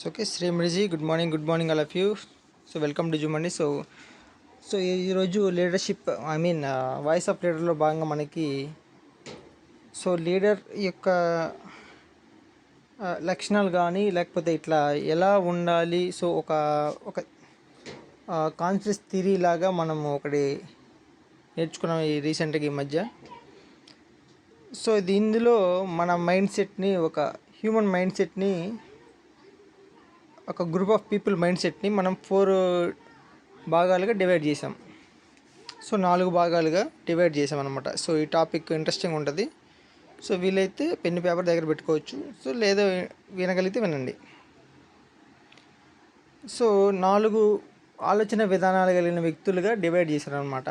Okay, Srimaniji, good morning all of you. So welcome to జుమండి. ఈరోజు leadership voice of లీడర్లో భాగంగా మనకి లీడర్ యొక్క లక్షణాలు కానీ లేకపోతే ఇట్లా ఎలా ఉండాలి, ఒక ఒక కాన్షియస్ థియరీ లాగా మనము ఒకటి నేర్చుకున్నాం ఈ రీసెంట్గా ఈ మధ్య. ఇందులో మన మైండ్ సెట్ని, ఒక హ్యూమన్ మైండ్ సెట్ని, ఒక గ్రూప్ ఆఫ్ పీపుల్ మైండ్ సెట్ని మనం 4 భాగాలుగా డివైడ్ చేసాం. 4 భాగాలుగా డివైడ్ చేసాం అనమాట. ఈ టాపిక్ ఇంట్రెస్టింగ్ ఉంటుంది. వీలైతే పెన్ను పేపర్ దగ్గర పెట్టుకోవచ్చు. లేదా వినగలిగితే వినండి. 4 ఆలోచన విధానాలు కలిగిన వ్యక్తులుగా డివైడ్ చేశారు అనమాట.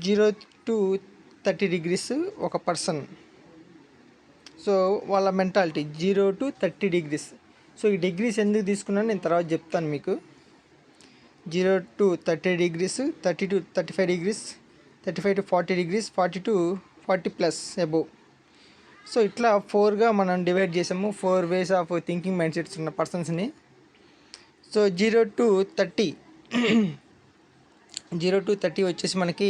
0 to 30 degrees ఒక పర్సన్. వాళ్ళ మెంటాలిటీ 0 to 30 degrees. ఈ డిగ్రీస్ ఎందుకు తీసుకున్నాను నేను తర్వాత చెప్తాను మీకు. 0 to 30 degrees, 30 to 35 degrees, 35 to 40 degrees, 40 to 40 plus above. ఇట్లా 4గా మనం డివైడ్ చేసాము. 4 ways of thinking mind sets ఉన్న పర్సన్స్ని. 0 to 30 0 to 30 వచ్చేసి మనకి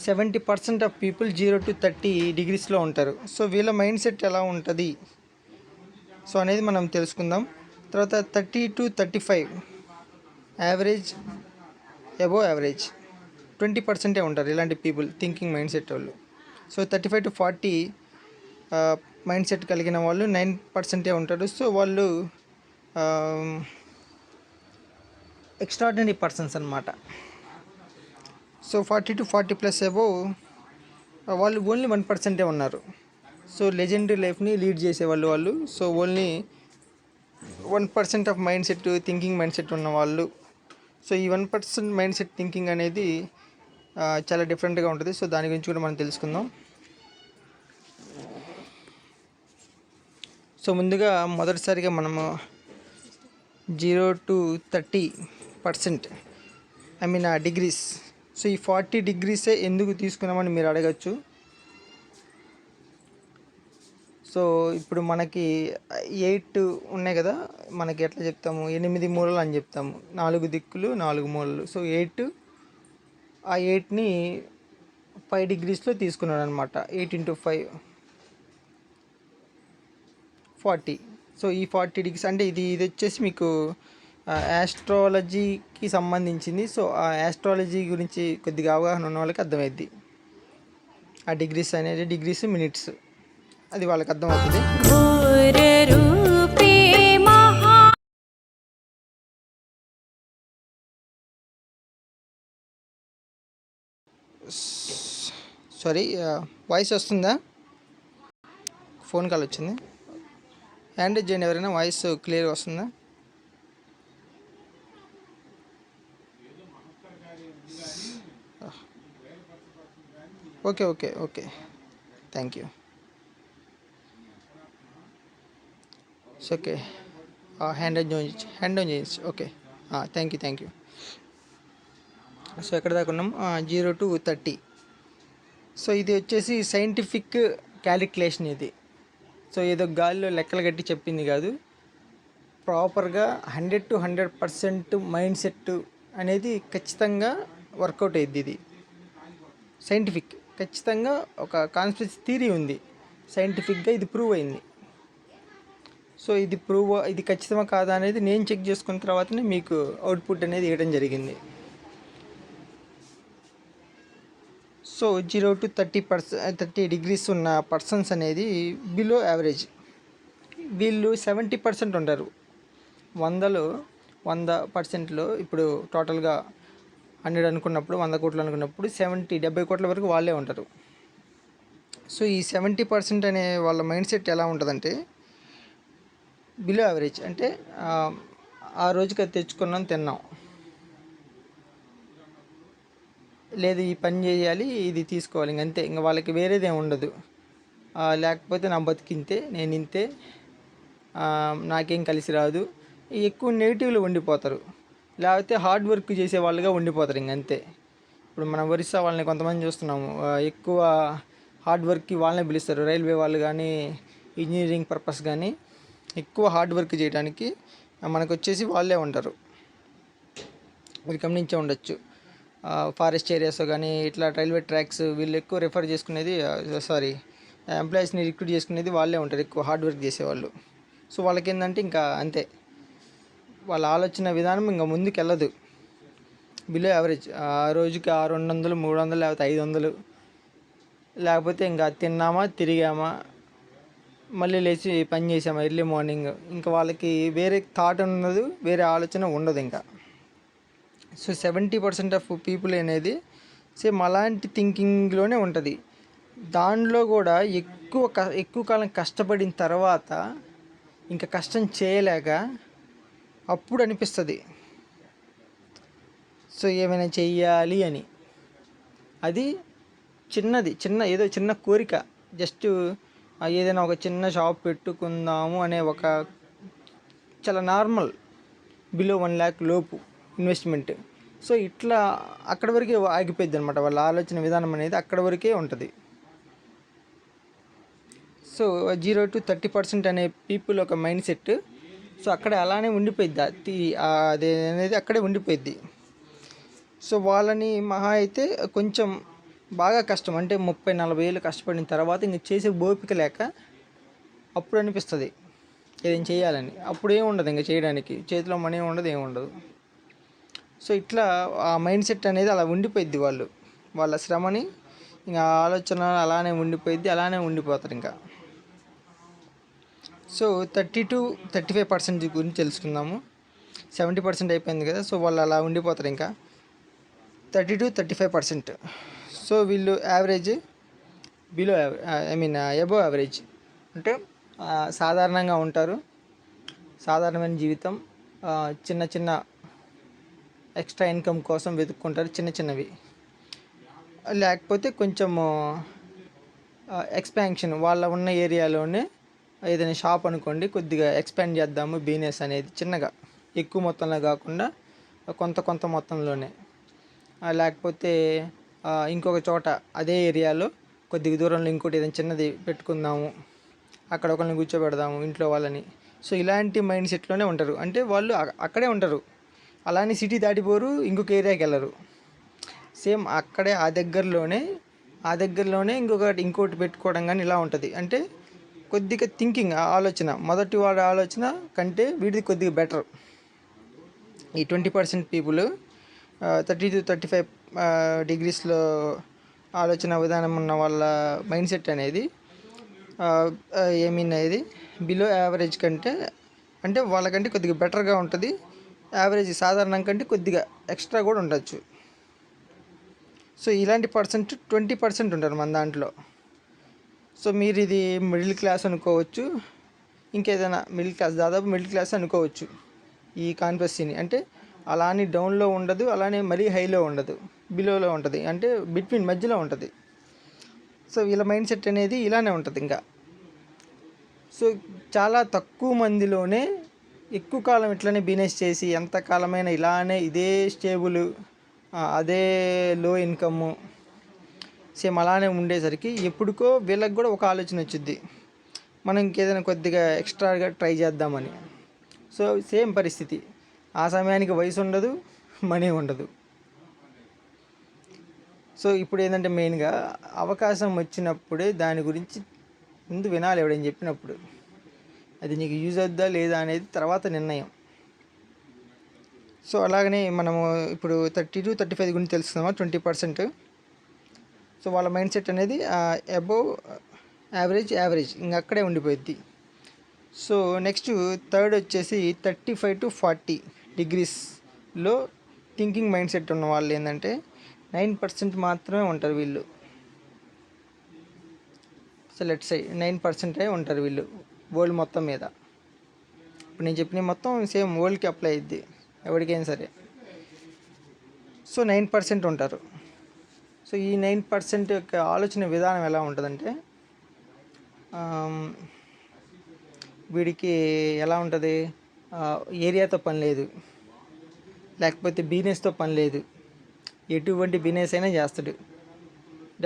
70% ఆఫ్ పీపుల్ 0 to 30 degreesలో ఉంటారు. వీళ్ళ మైండ్ సెట్ ఎలా ఉంటుంది అనేది మనం తెలుసుకుందాం. తర్వాత 30 to 35 యావరేజ్, అబోవ్ యావరేజ్ 20% ఉంటారు ఇలాంటి పీపుల్, థింకింగ్ మైండ్ సెట్ వాళ్ళు. 35 to 40 మైండ్ సెట్ కలిగిన వాళ్ళు 9% ఉంటారు. వాళ్ళు ఎక్స్ట్రాడినరీ పర్సన్స్ అన్నమాట. 40 to 40 plus అబోవ్ వాళ్ళు ఓన్లీ 1% ఉన్నారు. లెజెండరీ లైఫ్ని లీడ్ చేసేవాళ్ళు వాళ్ళు. Only 1% of mind set, thinking mind set ఉన్నవాళ్ళు. ఈ 1% మైండ్ సెట్ థింకింగ్ అనేది చాలా డిఫరెంట్గా ఉంటుంది. దాని గురించి కూడా మనం తెలుసుకుందాం. ముందుగా మొదటిసారిగా మనము 0 to 30% డిగ్రీస్. ఈ 40 degrees ఎందుకు తీసుకున్నామని మీరు అడగచ్చు. ఇప్పుడు మనకి 8 ఉన్నాయి కదా, మనకి ఎట్లా చెప్తాము, 8 మూలలు అని చెప్తాము. 4 దిక్కులు 4 మూలలు. 8, ఆ 8ని 5 degreesలో తీసుకున్నాడు అనమాట. 8 into 5 40. ఈ 40 degrees అంటే ఇది వచ్చేసి మీకు ఆస్ట్రాలజీకి సంబంధించింది. ఆ ఆస్ట్రాలజీ గురించి కొద్దిగా అవగాహన ఉన్న వాళ్ళకి అర్థమైద్ది. ఆ డిగ్రీస్ అనేది డిగ్రీస్, మినిట్స్, అది వాళ్ళకి అర్థమవుతుంది. సారీ, వాయిస్ వస్తుందా? ఫోన్ కాల్ వచ్చింది. హ్యాండ్ చేయండి ఎవరైనా. వాయిస్ క్లియర్గా వస్తుందా? Okay okay okay, thank you. Okay, hand down చేయించు. Okay, thank you. ఎక్కడ దాకా ఉన్నాం? 0 to 30. ఇది వచ్చేసి సైంటిఫిక్ క్యాలిక్యులేషన్ ఇది. ఏదో గాలిలో లెక్కలు కట్టి చెప్పింది కాదు. ప్రాపర్గా 100 to 100% మైండ్ సెట్ అనేది ఖచ్చితంగా వర్కౌట్ అయ్యిద్ది. ఇది సైంటిఫిక్, ఖచ్చితంగా ఒక కాన్స్పిరసీ థియరీ ఉంది. సైంటిఫిక్గా ఇది ప్రూవ్ అయింది. ఇది ఖచ్చితమా కాదా అనేది నేను చెక్ చేసుకున్న తర్వాతనే మీకు అవుట్పుట్ అనేది ఇవ్వడం జరిగింది. 0 to 30 degrees ఉన్న పర్సన్స్ అనేది బిలో యావరేజ్. వీళ్ళు 70% ఉంటారు. 100%లో ఇప్పుడు టోటల్గా 100 అనుకున్నప్పుడు, 100 కోట్లు అనుకున్నప్పుడు 70 కోట్ల వరకు వాళ్ళే ఉంటారు. ఈ 70% అనే వాళ్ళ మైండ్ సెట్ ఎలా ఉంటుందంటే బిలో యావరేజ్. అంటే ఆ రోజుకి అది తెచ్చుకున్నాం, తిన్నాం, లేదు ఈ పని చేయాలి, ఇది తీసుకోవాలి, ఇంకంతే. ఇంకా వాళ్ళకి వేరేదేం ఉండదు. లేకపోతే నా బతికింతే, నేను ఇంతే, నాకేం కలిసి రాదు, ఎక్కువ నెగిటివ్లో ఉండిపోతారు. లేకపోతే హార్డ్ వర్క్ చేసే వాళ్ళుగా ఉండిపోతారు, ఇంకంతే. ఇప్పుడు మనం ఒరిస్సా వాళ్ళని కొంతమంది చూస్తున్నాము, ఎక్కువ హార్డ్ వర్క్కి వాళ్ళనే పిలుస్తారు. రైల్వే వాళ్ళు కానీ, ఇంజనీరింగ్ పర్పస్ కానీ ఎక్కువ హార్డ్ వర్క్ చేయడానికి మనకు వచ్చేసి వాళ్ళే ఉంటారు. మీరు గమనించే ఉండొచ్చు. ఫారెస్ట్ ఏరియాస్ కానీ ఇట్లా రైల్వే ట్రాక్స్ వీళ్ళు ఎక్కువ రిఫర్ చేసుకునేది ఎంప్లాయీస్ని రిక్రూట్ చేసుకునేది వాళ్ళే ఉంటారు, ఎక్కువ హార్డ్ వర్క్ చేసేవాళ్ళు. సో వాళ్ళకి ఏంటంటే ఇంకా అంతే, వాళ్ళ ఆలోచన విధానం ఇంకా ముందుకు వెళ్ళదు. బిలో యావరేజ్, ఆ రోజుకి 200, 300 లేకపోతే 500, లేకపోతే ఇంకా తిన్నామా తిరిగామా మళ్ళీ లేచి పని చేసామా ఎర్లీ మార్నింగ్. ఇంకా వాళ్ళకి వేరే థాట్ ఉండదు, వేరే ఆలోచన ఉండదు ఇంకా. సో 70% ఆఫ్ పీపుల్ అనేది సేమ్ అలాంటి థింకింగ్లోనే ఉంటుంది. దానిలో కూడా ఎక్కువ కాలం కష్టపడిన తర్వాత ఇంకా కష్టం చేయలేక అప్పుడు అనిపిస్తుంది సో ఏమైనా చెయ్యాలి అని. అది ఏదో చిన్న కోరిక, జస్ట్ ఏదైనా ఒక చిన్న షాప్ పెట్టుకుందాము అనే ఒక చాలా నార్మల్ బిలో 1 lakh లోపు ఇన్వెస్ట్మెంట్. సో ఇట్లా అక్కడ వరకే ఆగిపోయింది అనమాట. వాళ్ళ ఆలోచన విధానం అనేది అక్కడ వరకే ఉంటుంది. సో 0 to 30% అనే పీపుల్ ఒక మైండ్ సెట్, సో అక్కడ అలానే ఉండిపోయిద్ది, అది అనేది అక్కడే ఉండిపోయిద్ది. సో వాళ్ళని మహా అయితే కొంచెం బాగా కష్టం అంటే 30-40 ఏళ్ళు కష్టపడిన తర్వాత ఇంక చేసే ఓపిక లేక అప్పుడు అనిపిస్తుంది ఏదైనా చేయాలని. అప్పుడు ఏమి ఉండదు ఇంకా చేయడానికి, చేతిలో మనీ ఉండదు, ఏమి ఉండదు. సో ఇట్లా ఆ మైండ్ సెట్ అనేది అలా ఉండిపోయిద్ది. వాళ్ళ శ్రమని ఇంకా ఆలోచన అలానే ఉండిపోతారు ఇంకా. సో 30-35% గురించి తెలుసుకుందాము. 70% అయిపోయింది కదా, సో వాళ్ళు అలా ఉండిపోతారు ఇంకా. 30-35%. సో వీళ్ళు యావరేజ్, బిలో అబోవ్ యావరేజ్ అంటే సాధారణంగా ఉంటారు, సాధారణమైన జీవితం, చిన్న చిన్న ఎక్స్ట్రా ఇన్కమ్ కోసం వెతుక్కుంటారు చిన్నవి. లేకపోతే కొంచెము ఎక్స్పాన్షన్, వాళ్ళ ఉన్న ఏరియాలోనే ఏదైనా షాప్ అనుకోండి, కొద్దిగా ఎక్స్పాండ్ చేద్దాము బిజినెస్ అనేది చిన్నగా, ఎక్కువ మొత్తంలో కాకుండా కొంత మొత్తంలోనే. లేకపోతే ఇంకొక చోట అదే ఏరియాలో కొద్దిగా దూరంలో ఇంకోటి ఏదైనా చిన్నది పెట్టుకుందాము, అక్కడ ఒకరిని కూర్చోబెడదాము ఇంట్లో వాళ్ళని. సో ఇలాంటి మైండ్ సెట్లోనే ఉంటారు. అంటే వాళ్ళు అక్కడే ఉంటారు, అలానే సిటీ దాటిపోరు, ఇంకొక ఏరియాకి వెళ్ళరు. సేమ్ అక్కడే ఆ దగ్గరలోనే ఇంకోటి పెట్టుకోవడం కానీ ఇలా ఉంటుంది. అంటే కొద్దిగా థింకింగ్, ఆలోచన మొదటి వాడి ఆలోచన కంటే వీడిది కొద్దిగా బెటర్. ఈ 20% పీపుల్ 30-35 డిగ్రీస్లో ఆలోచన విధానం ఉన్న వాళ్ళ మైండ్ సెట్ అనేది అనేది బిలో యావరేజ్ కంటే, అంటే వాళ్ళకంటే కొద్దిగా బెటర్గా ఉంటుంది. యావరేజ్ సాధారణం కంటే కొద్దిగా ఎక్స్ట్రా కూడా ఉండొచ్చు. సో ఇలాంటి 20% ఉంటారు మన దాంట్లో. సో మీరు ఇది మిడిల్ క్లాస్ అనుకోవచ్చు, ఇంకేదైనా దాదాపు మిడిల్ క్లాస్ అనుకోవచ్చు ఈ కాన్స్పిరసీని. అంటే అలానే డౌన్లో ఉండదు, అలానే మరీ హైలో ఉండదు, బిలోలో ఉంటుంది, అంటే బిట్వీన్ మధ్యలో ఉంటుంది. సో వీళ్ళ మైండ్ సెట్ అనేది ఇలానే ఉంటుంది ఇంకా. సో చాలా తక్కువ మందిలోనే ఎక్కువ కాలం ఇట్లనే బిజినెస్ చేసి ఎంతకాలమైనా ఇలానే ఇదే స్టేబుల్, అదే లో ఇన్కమ్ సేమ్ అలానే ఉండేసరికి ఎప్పుడుకో వీళ్ళకి కూడా ఒక ఆలోచన వచ్చింది, మనం ఇంకేదైనా కొద్దిగా ఎక్స్ట్రాగా ట్రై చేద్దామని. సో సేమ్ పరిస్థితి, ఆ సమయానికి వయసు ఉండదు, మనీ ఉండదు. సో ఇప్పుడు ఏంటంటే మెయిన్గా అవకాశం వచ్చినప్పుడే దాని గురించి ముందు వినాలి, ఎవడని చెప్పినప్పుడు అది నీకు యూజ్ అవుద్దా లేదా అనేది తర్వాత నిర్ణయం. సో అలాగనే మనము ఇప్పుడు 30-35 గురించి తెలుస్తున్నామా, 20%. సో వాళ్ళ మైండ్ సెట్ అనేది అబోవ్ యావరేజ్ ఇంక అక్కడే ఉండిపోయింది. సో నెక్స్ట్ థర్డ్ వచ్చేసి 35-40 డిగ్రీస్లో థింకింగ్ మైండ్ సెట్ ఉన్న వాళ్ళు ఏంటంటే 9% మాత్రమే ఉంటారు వీళ్ళు. సో లెట్స్ సే 9% ఉంటారు వీళ్ళు వరల్డ్ మొత్తం మీద. ఇప్పుడు నేను చెప్పిన మొత్తం సేమ్ వరల్డ్కి అప్లై అయ్యిద్ది ఎవరికైనా సరే. సో 9% ఉంటారు. సో ఈ 9% యొక్క ఆలోచన విధానం ఎలా ఉంటుందంటే, వీడికి ఎలా ఉంటుంది, ఏరియాతో పని లేదు, లేకపోతే బిజినెస్తో పని లేదు, ఎటువంటి బిజినెస్ అయినా చేస్తాడు,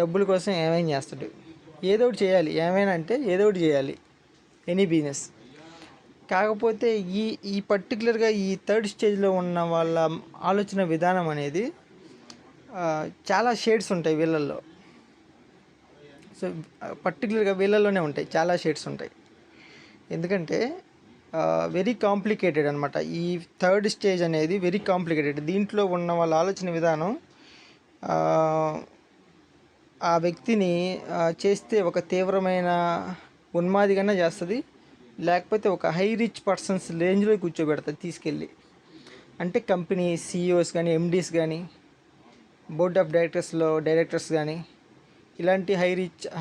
డబ్బుల కోసం ఏమైనా చేస్తాడు, ఏదో ఒకటి చేయాలి, ఏమైనా అంటే ఏదో ఒకటి చేయాలి. Any business. కాకపోతే ఈ ఈ పర్టికులర్గా ఈ థర్డ్ స్టేజ్లో ఉన్న వాళ్ళ ఆలోచన విధానం అనేది చాలా షేడ్స్ ఉంటాయి వీళ్ళల్లో. సో పర్టికులర్గా వీళ్ళల్లోనే ఉంటాయి, చాలా షేడ్స్ ఉంటాయి. ఎందుకంటే వెరీ కాంప్లికేటెడ్ అనమాట. ఈ థర్డ్ స్టేజ్ అనేది వెరీ కాంప్లికేటెడ్. దీంట్లో ఉన్న వాళ్ళ ఆలోచన విధానం ఆ వ్యక్తిని చేస్తే ఒక తీవ్రమైన ఉన్మాదిగానే చేస్తుంది, లేకపోతే ఒక హై రిచ్ పర్సన్స్ రేంజ్లో కూర్చోబెడుతుంది తీసుకెళ్ళి. అంటే కంపెనీ సిఇఓస్ కానీ, ఎండీస్ కానీ, బోర్డ్ ఆఫ్ డైరెక్టర్స్ కానీ, ఇలాంటి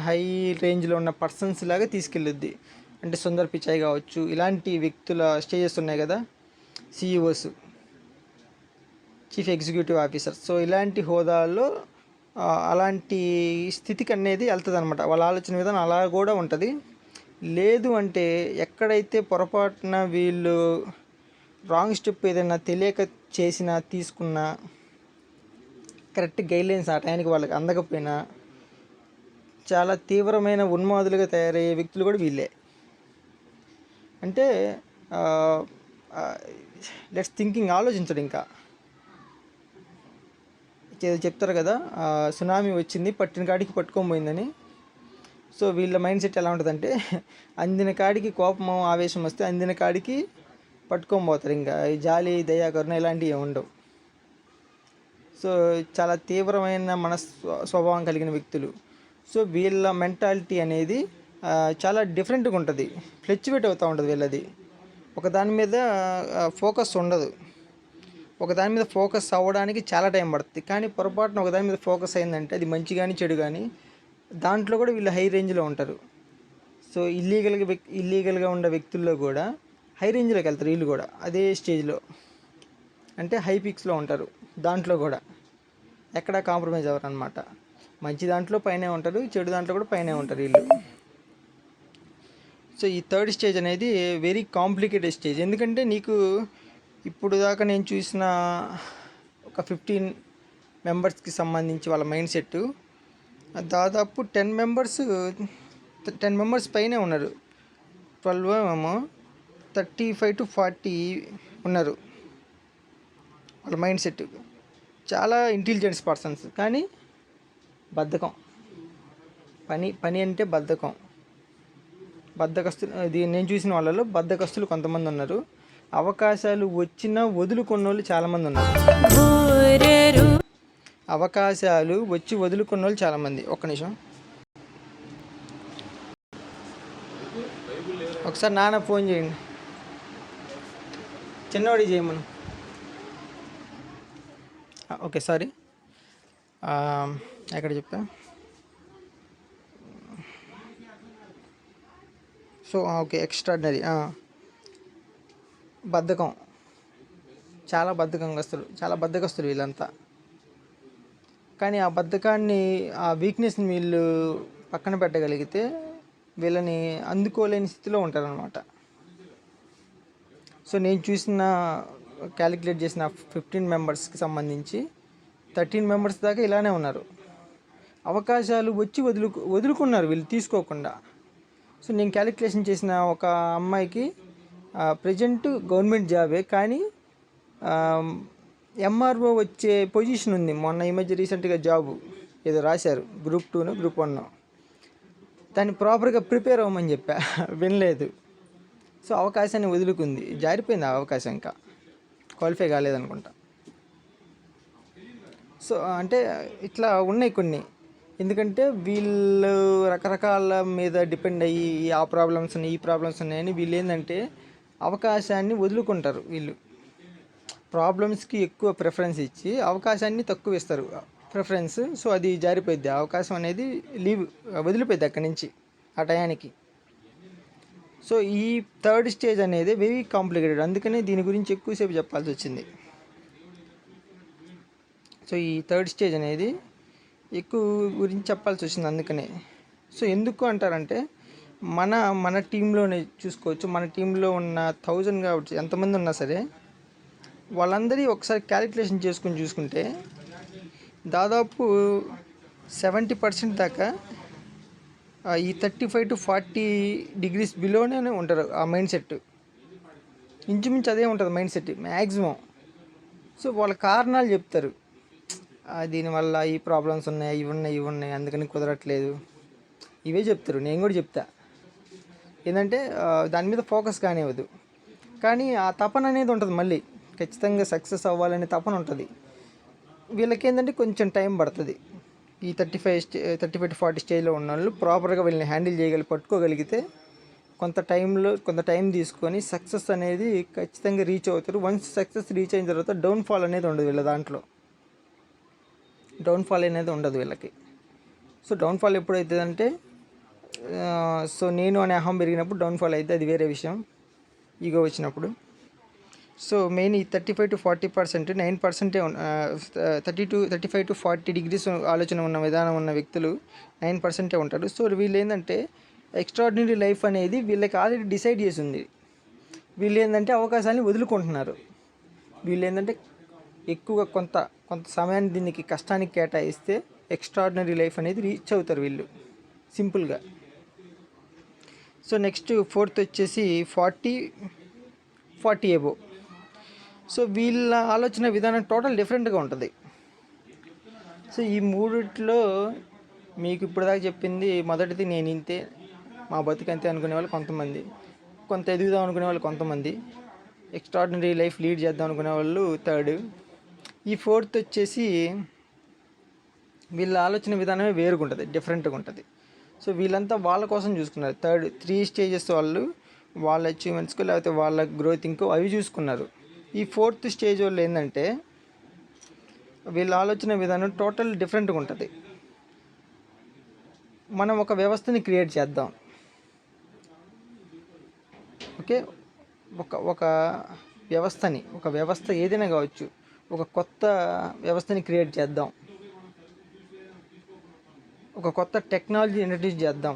హై రేంజ్లో ఉన్న పర్సన్స్ లాగా తీసుకెళ్ళొద్ది. అంటే సుందర్ పిచాయ్ కావచ్చు, ఇలాంటి వ్యక్తుల స్టేజెస్ ఉన్నాయి కదా, CEOs, chief executive officer. So ఇలాంటి హోదాల్లో అలాంటి స్థితికి అనేది వెళ్తుంది అనమాట. వాళ్ళ ఆలోచన విధానం అలా కూడా ఉంటుంది. లేదు అంటే ఎక్కడైతే పొరపాటున వీళ్ళు రాంగ్ స్టెప్ ఏదైనా తెలియక చేసినా, తీసుకున్నా, కరెక్ట్ గైడ్లైన్స్ ఆ టైంకి వాళ్ళకి అందకపోయినా చాలా తీవ్రమైన ఉన్మాదులుగా తయారయ్యే వ్యక్తులు కూడా వీళ్ళే. అంటే లెట్స్ థింకింగ్, ఆలోచించడు ఇంకా. చెప్తారు కదా, సునామీ వచ్చింది పట్టిన కాడికి పట్టుకొని పోయిందని. సో వీళ్ళ మైండ్ సెట్ ఎలా ఉంటుందంటే అందిన కాడికి కోపం ఆవేశం వస్తే అందిన కాడికి పట్టుకొని పోతారు. ఇంకా జాలి దయా కరుణ ఇలాంటివి ఉండవు. సో చాలా తీవ్రమైన స్వభావం కలిగిన వ్యక్తులు. సో వీళ్ళ మెంటాలిటీ అనేది చాలా డిఫరెంట్గా ఉంటుంది, ఫ్లక్చువేట్ అవుతూ ఉంటుంది వీళ్ళది. ఒక దాని మీద ఫోకస్ ఉండదు. ఒక దాని మీద ఫోకస్ అవ్వడానికి చాలా టైం పడుతుంది. కానీ పొరపాటున ఒక దాని మీద ఫోకస్ అయిందంటే అది మంచి కానీ చెడు కానీ దాంట్లో కూడా వీళ్ళు హై రేంజ్లో ఉంటారు. సో ఇల్లీగల్గా ఉండే వ్యక్తుల్లో కూడా హై రేంజ్లోకి వెళ్తారు వీళ్ళు కూడా, అదే స్టేజ్లో. అంటే హై పిక్స్లో ఉంటారు. దాంట్లో కూడా ఎక్కడా కాంప్రమైజ్ అవ్వరు అనమాట. మంచి దాంట్లో పైనే ఉంటారు, చెడు దాంట్లో కూడా పైనే ఉంటారు వీళ్ళు. సో ఈ థర్డ్ స్టేజ్ అనేది వెరీ కాంప్లికేటెడ్ స్టేజ్. ఎందుకంటే నీకు ఇప్పుడు దాకా నేను చూసిన ఒక 15 మెంబర్స్కి సంబంధించి వాళ్ళ మైండ్ సెట్ దాదాపు 10 మెంబర్స్ పైనే ఉన్నారు. 12 ఏమో 35 to 40 ఉన్నారు వాళ్ళ మైండ్ సెట్. చాలా ఇంటెలిజెన్స్ పర్సన్స్, కానీ బద్ధకం. పని అంటే బద్ధకస్తులు. ఇది నేను చూసిన వాళ్ళలో బద్ధకస్తులు కొంతమంది ఉన్నారు. అవకాశాలు వచ్చినా వదులుకున్న వాళ్ళు చాలామంది ఉన్నారు. అవకాశాలు వచ్చి వదులుకున్న వాళ్ళు చాలామంది. ఒక్క నిమిషం, ఒకసారి నాన్న ఫోన్ చేయండి, చిన్నవాడి చేయమను. ఓకే, సారీ, ఎక్కడ చెప్పా. So okay, extraordinary. బద్ధకం, చాలా బద్ధకస్తులు వీళ్ళంతా. కానీ ఆ బద్ధకాన్ని, ఆ వీక్నెస్ని వీళ్ళు పక్కన పెట్టగలిగితే వీళ్ళని అందుకోలేని స్థితిలో ఉంటారనమాట. సో నేను క్యాలిక్యులేట్ చేసిన 15 మెంబర్స్కి సంబంధించి 13 మెంబర్స్ దాకా ఇలానే ఉన్నారు. అవకాశాలు వచ్చి వదులుకున్నారు వీళ్ళు తీసుకోకుండా. సో నేను క్యాలిక్యులేషన్ చేసిన ఒక అమ్మాయికి ప్రజెంట్ గవర్నమెంట్ జాబే, కానీ ఎంఆర్ఓ వచ్చే పొజిషన్ ఉంది. మొన్న ఈ మధ్య రీసెంట్గా జాబు ఏదో రాశారు, Group 2 Group 1. దాన్ని ప్రాపర్గా ప్రిపేర్ అవ్వమని చెప్పా, వినలేదు. సో అవకాశాన్ని వదులుకుంది, జారిపోయింది ఆ అవకాశం, ఇంకా క్వాలిఫై కాలేదనుకుంటా. సో అంటే ఇట్లా ఉన్నాయి కొన్ని. ఎందుకంటే వీళ్ళు రకరకాల మీద డిపెండ్ అయ్యి ఆ ప్రాబ్లమ్స్ ఉన్నాయి, ఈ ప్రాబ్లమ్స్ ఉన్నాయని వీళ్ళు ఏంటంటే అవకాశాన్ని వదులుకుంటారు. వీళ్ళు ప్రాబ్లమ్స్కి ఎక్కువ ప్రిఫరెన్స్ ఇచ్చి అవకాశాన్ని తక్కువ ఇస్తారు ప్రిఫరెన్స్. సో అది జారిపోద్ది, అవకాశం అనేది వదిలిపోద్ది అక్కడి నుంచి ఆ టయానికి. సో ఈ థర్డ్ స్టేజ్ అనేది వెరీ కాంప్లికేటెడ్, అందుకనే దీని గురించి ఎక్కువసేపు చెప్పాల్సి వచ్చింది. సో ఈ థర్డ్ స్టేజ్ అనేది ఎక్కువ గురించి చెప్పాల్సి వచ్చింది అందుకనే. సో ఎందుకు అంటారంటే మన టీంలోనే చూసుకోవచ్చు. మన టీంలో ఉన్న 1000 కాబట్టి ఎంతమంది ఉన్నా సరే వాళ్ళందరి ఒకసారి క్యాలిక్యులేషన్ చూసుకుంటే దాదాపు 70% దాకా ఈ 35 to 40 degrees బిలోనే ఉంటారు ఆ మైండ్ సెట్. ఇంచుమించు అదే ఉంటుంది మైండ్ సెట్ మ్యాక్సిమం. సో వాళ్ళ కారణాలు చెప్తారు, దీనివల్ల ఈ ప్రాబ్లమ్స్ ఉన్నాయి, ఇవి ఉన్నాయి, అందుకని కుదరట్లేదు, ఇవే చెప్తారు. నేను కూడా చెప్తా, ఏంటంటే దాని మీద ఫోకస్ కానివ్వదు. కానీ ఆ తపన అనేది ఉంటుంది, మళ్ళీ ఖచ్చితంగా సక్సెస్ అవ్వాలనే తపన ఉంటుంది. వీళ్ళకి ఏంటంటే కొంచెం టైం పడుతుంది. ఈ 35 to 40 స్టేజ్లో ఉన్న వాళ్ళు ప్రాపర్గా వీళ్ళని హ్యాండిల్ పట్టుకోగలిగితే కొంత టైం తీసుకొని సక్సెస్ అనేది ఖచ్చితంగా రీచ్ అవుతారు. వన్స్ సక్సెస్ రీచ్ అయిన తర్వాత డౌన్ఫాల్ అనేది ఉండదు వీళ్ళ దాంట్లో. డౌన్ఫాల్ అనేది ఉండదు వీళ్ళకి. సో డౌన్ఫాల్ ఎప్పుడవుతుందంటే, సో నేను అనే అహం పెరిగినప్పుడు డౌన్ఫాల్ అయితే అది వేరే విషయం, ఈగో వచ్చినప్పుడు. సో మెయిన్ ఈ 35 to 40%, 9% 35 to 40 degrees ఆలోచన ఉన్న విధానం ఉన్న వ్యక్తులు 9% ఉంటారు. సో వీళ్ళు ఏంటంటే ఎక్స్ట్రాడినరీ లైఫ్ అనేది వీళ్ళకి ఆల్రెడీ డిసైడ్ చేసి ఉంది. వీళ్ళు ఏంటంటే అవకాశాన్ని వదులుకుంటున్నారు. వీళ్ళు ఏంటంటే ఎక్కువగా కొంత సమయాన్ని దీనికి కష్టానికి కేటాయిస్తే ఎక్స్ట్రాడినరీ లైఫ్ అనేది రీచ్ అవుతారు వీళ్ళు సింపుల్గా. సో నెక్స్ట్ ఫోర్త్ వచ్చేసి 40 అబోవ్. సో వీళ్ళ ఆలోచన విధానం టోటల్ డిఫరెంట్గా ఉంటుంది. సో ఈ మూడిట్లో మీకు ఇప్పుడు దాకా చెప్పింది మొదటిది నేను ఇంతే, మా బతుకంతే అనుకునే వాళ్ళు కొంతమంది, కొంత ఎదుగుదాం అనుకునే వాళ్ళు కొంతమంది, ఎక్స్ట్రాడినరీ లైఫ్ లీడ్ చేద్దాం అనుకునే వాళ్ళు థర్డ్. ఈ ఫోర్త్ వచ్చేసి వీళ్ళ ఆలోచన విధానమే వేరుగా ఉంటుంది, డిఫరెంట్గా ఉంటుంది. సో వీళ్ళంతా వాళ్ళ కోసం చూసుకున్నారు. 3 స్టేజెస్ వాళ్ళు వాళ్ళ అచీవ్మెంట్స్కో లేకపోతే వాళ్ళ గ్రోతింగ్కో అవి చూసుకున్నారు. ఈ 4th స్టేజ్ వాళ్ళు ఏంటంటే వీళ్ళ ఆలోచన విధానం టోటల్ డిఫరెంట్గా ఉంటుంది. మనం ఒక వ్యవస్థని క్రియేట్ చేద్దాం, ఓకే, ఒక వ్యవస్థ ఏదైనా కావచ్చు, ఒక కొత్త వ్యవస్థని క్రియేట్ చేద్దాం, ఒక కొత్త టెక్నాలజీ ఇంట్రడ్యూస్ చేద్దాం.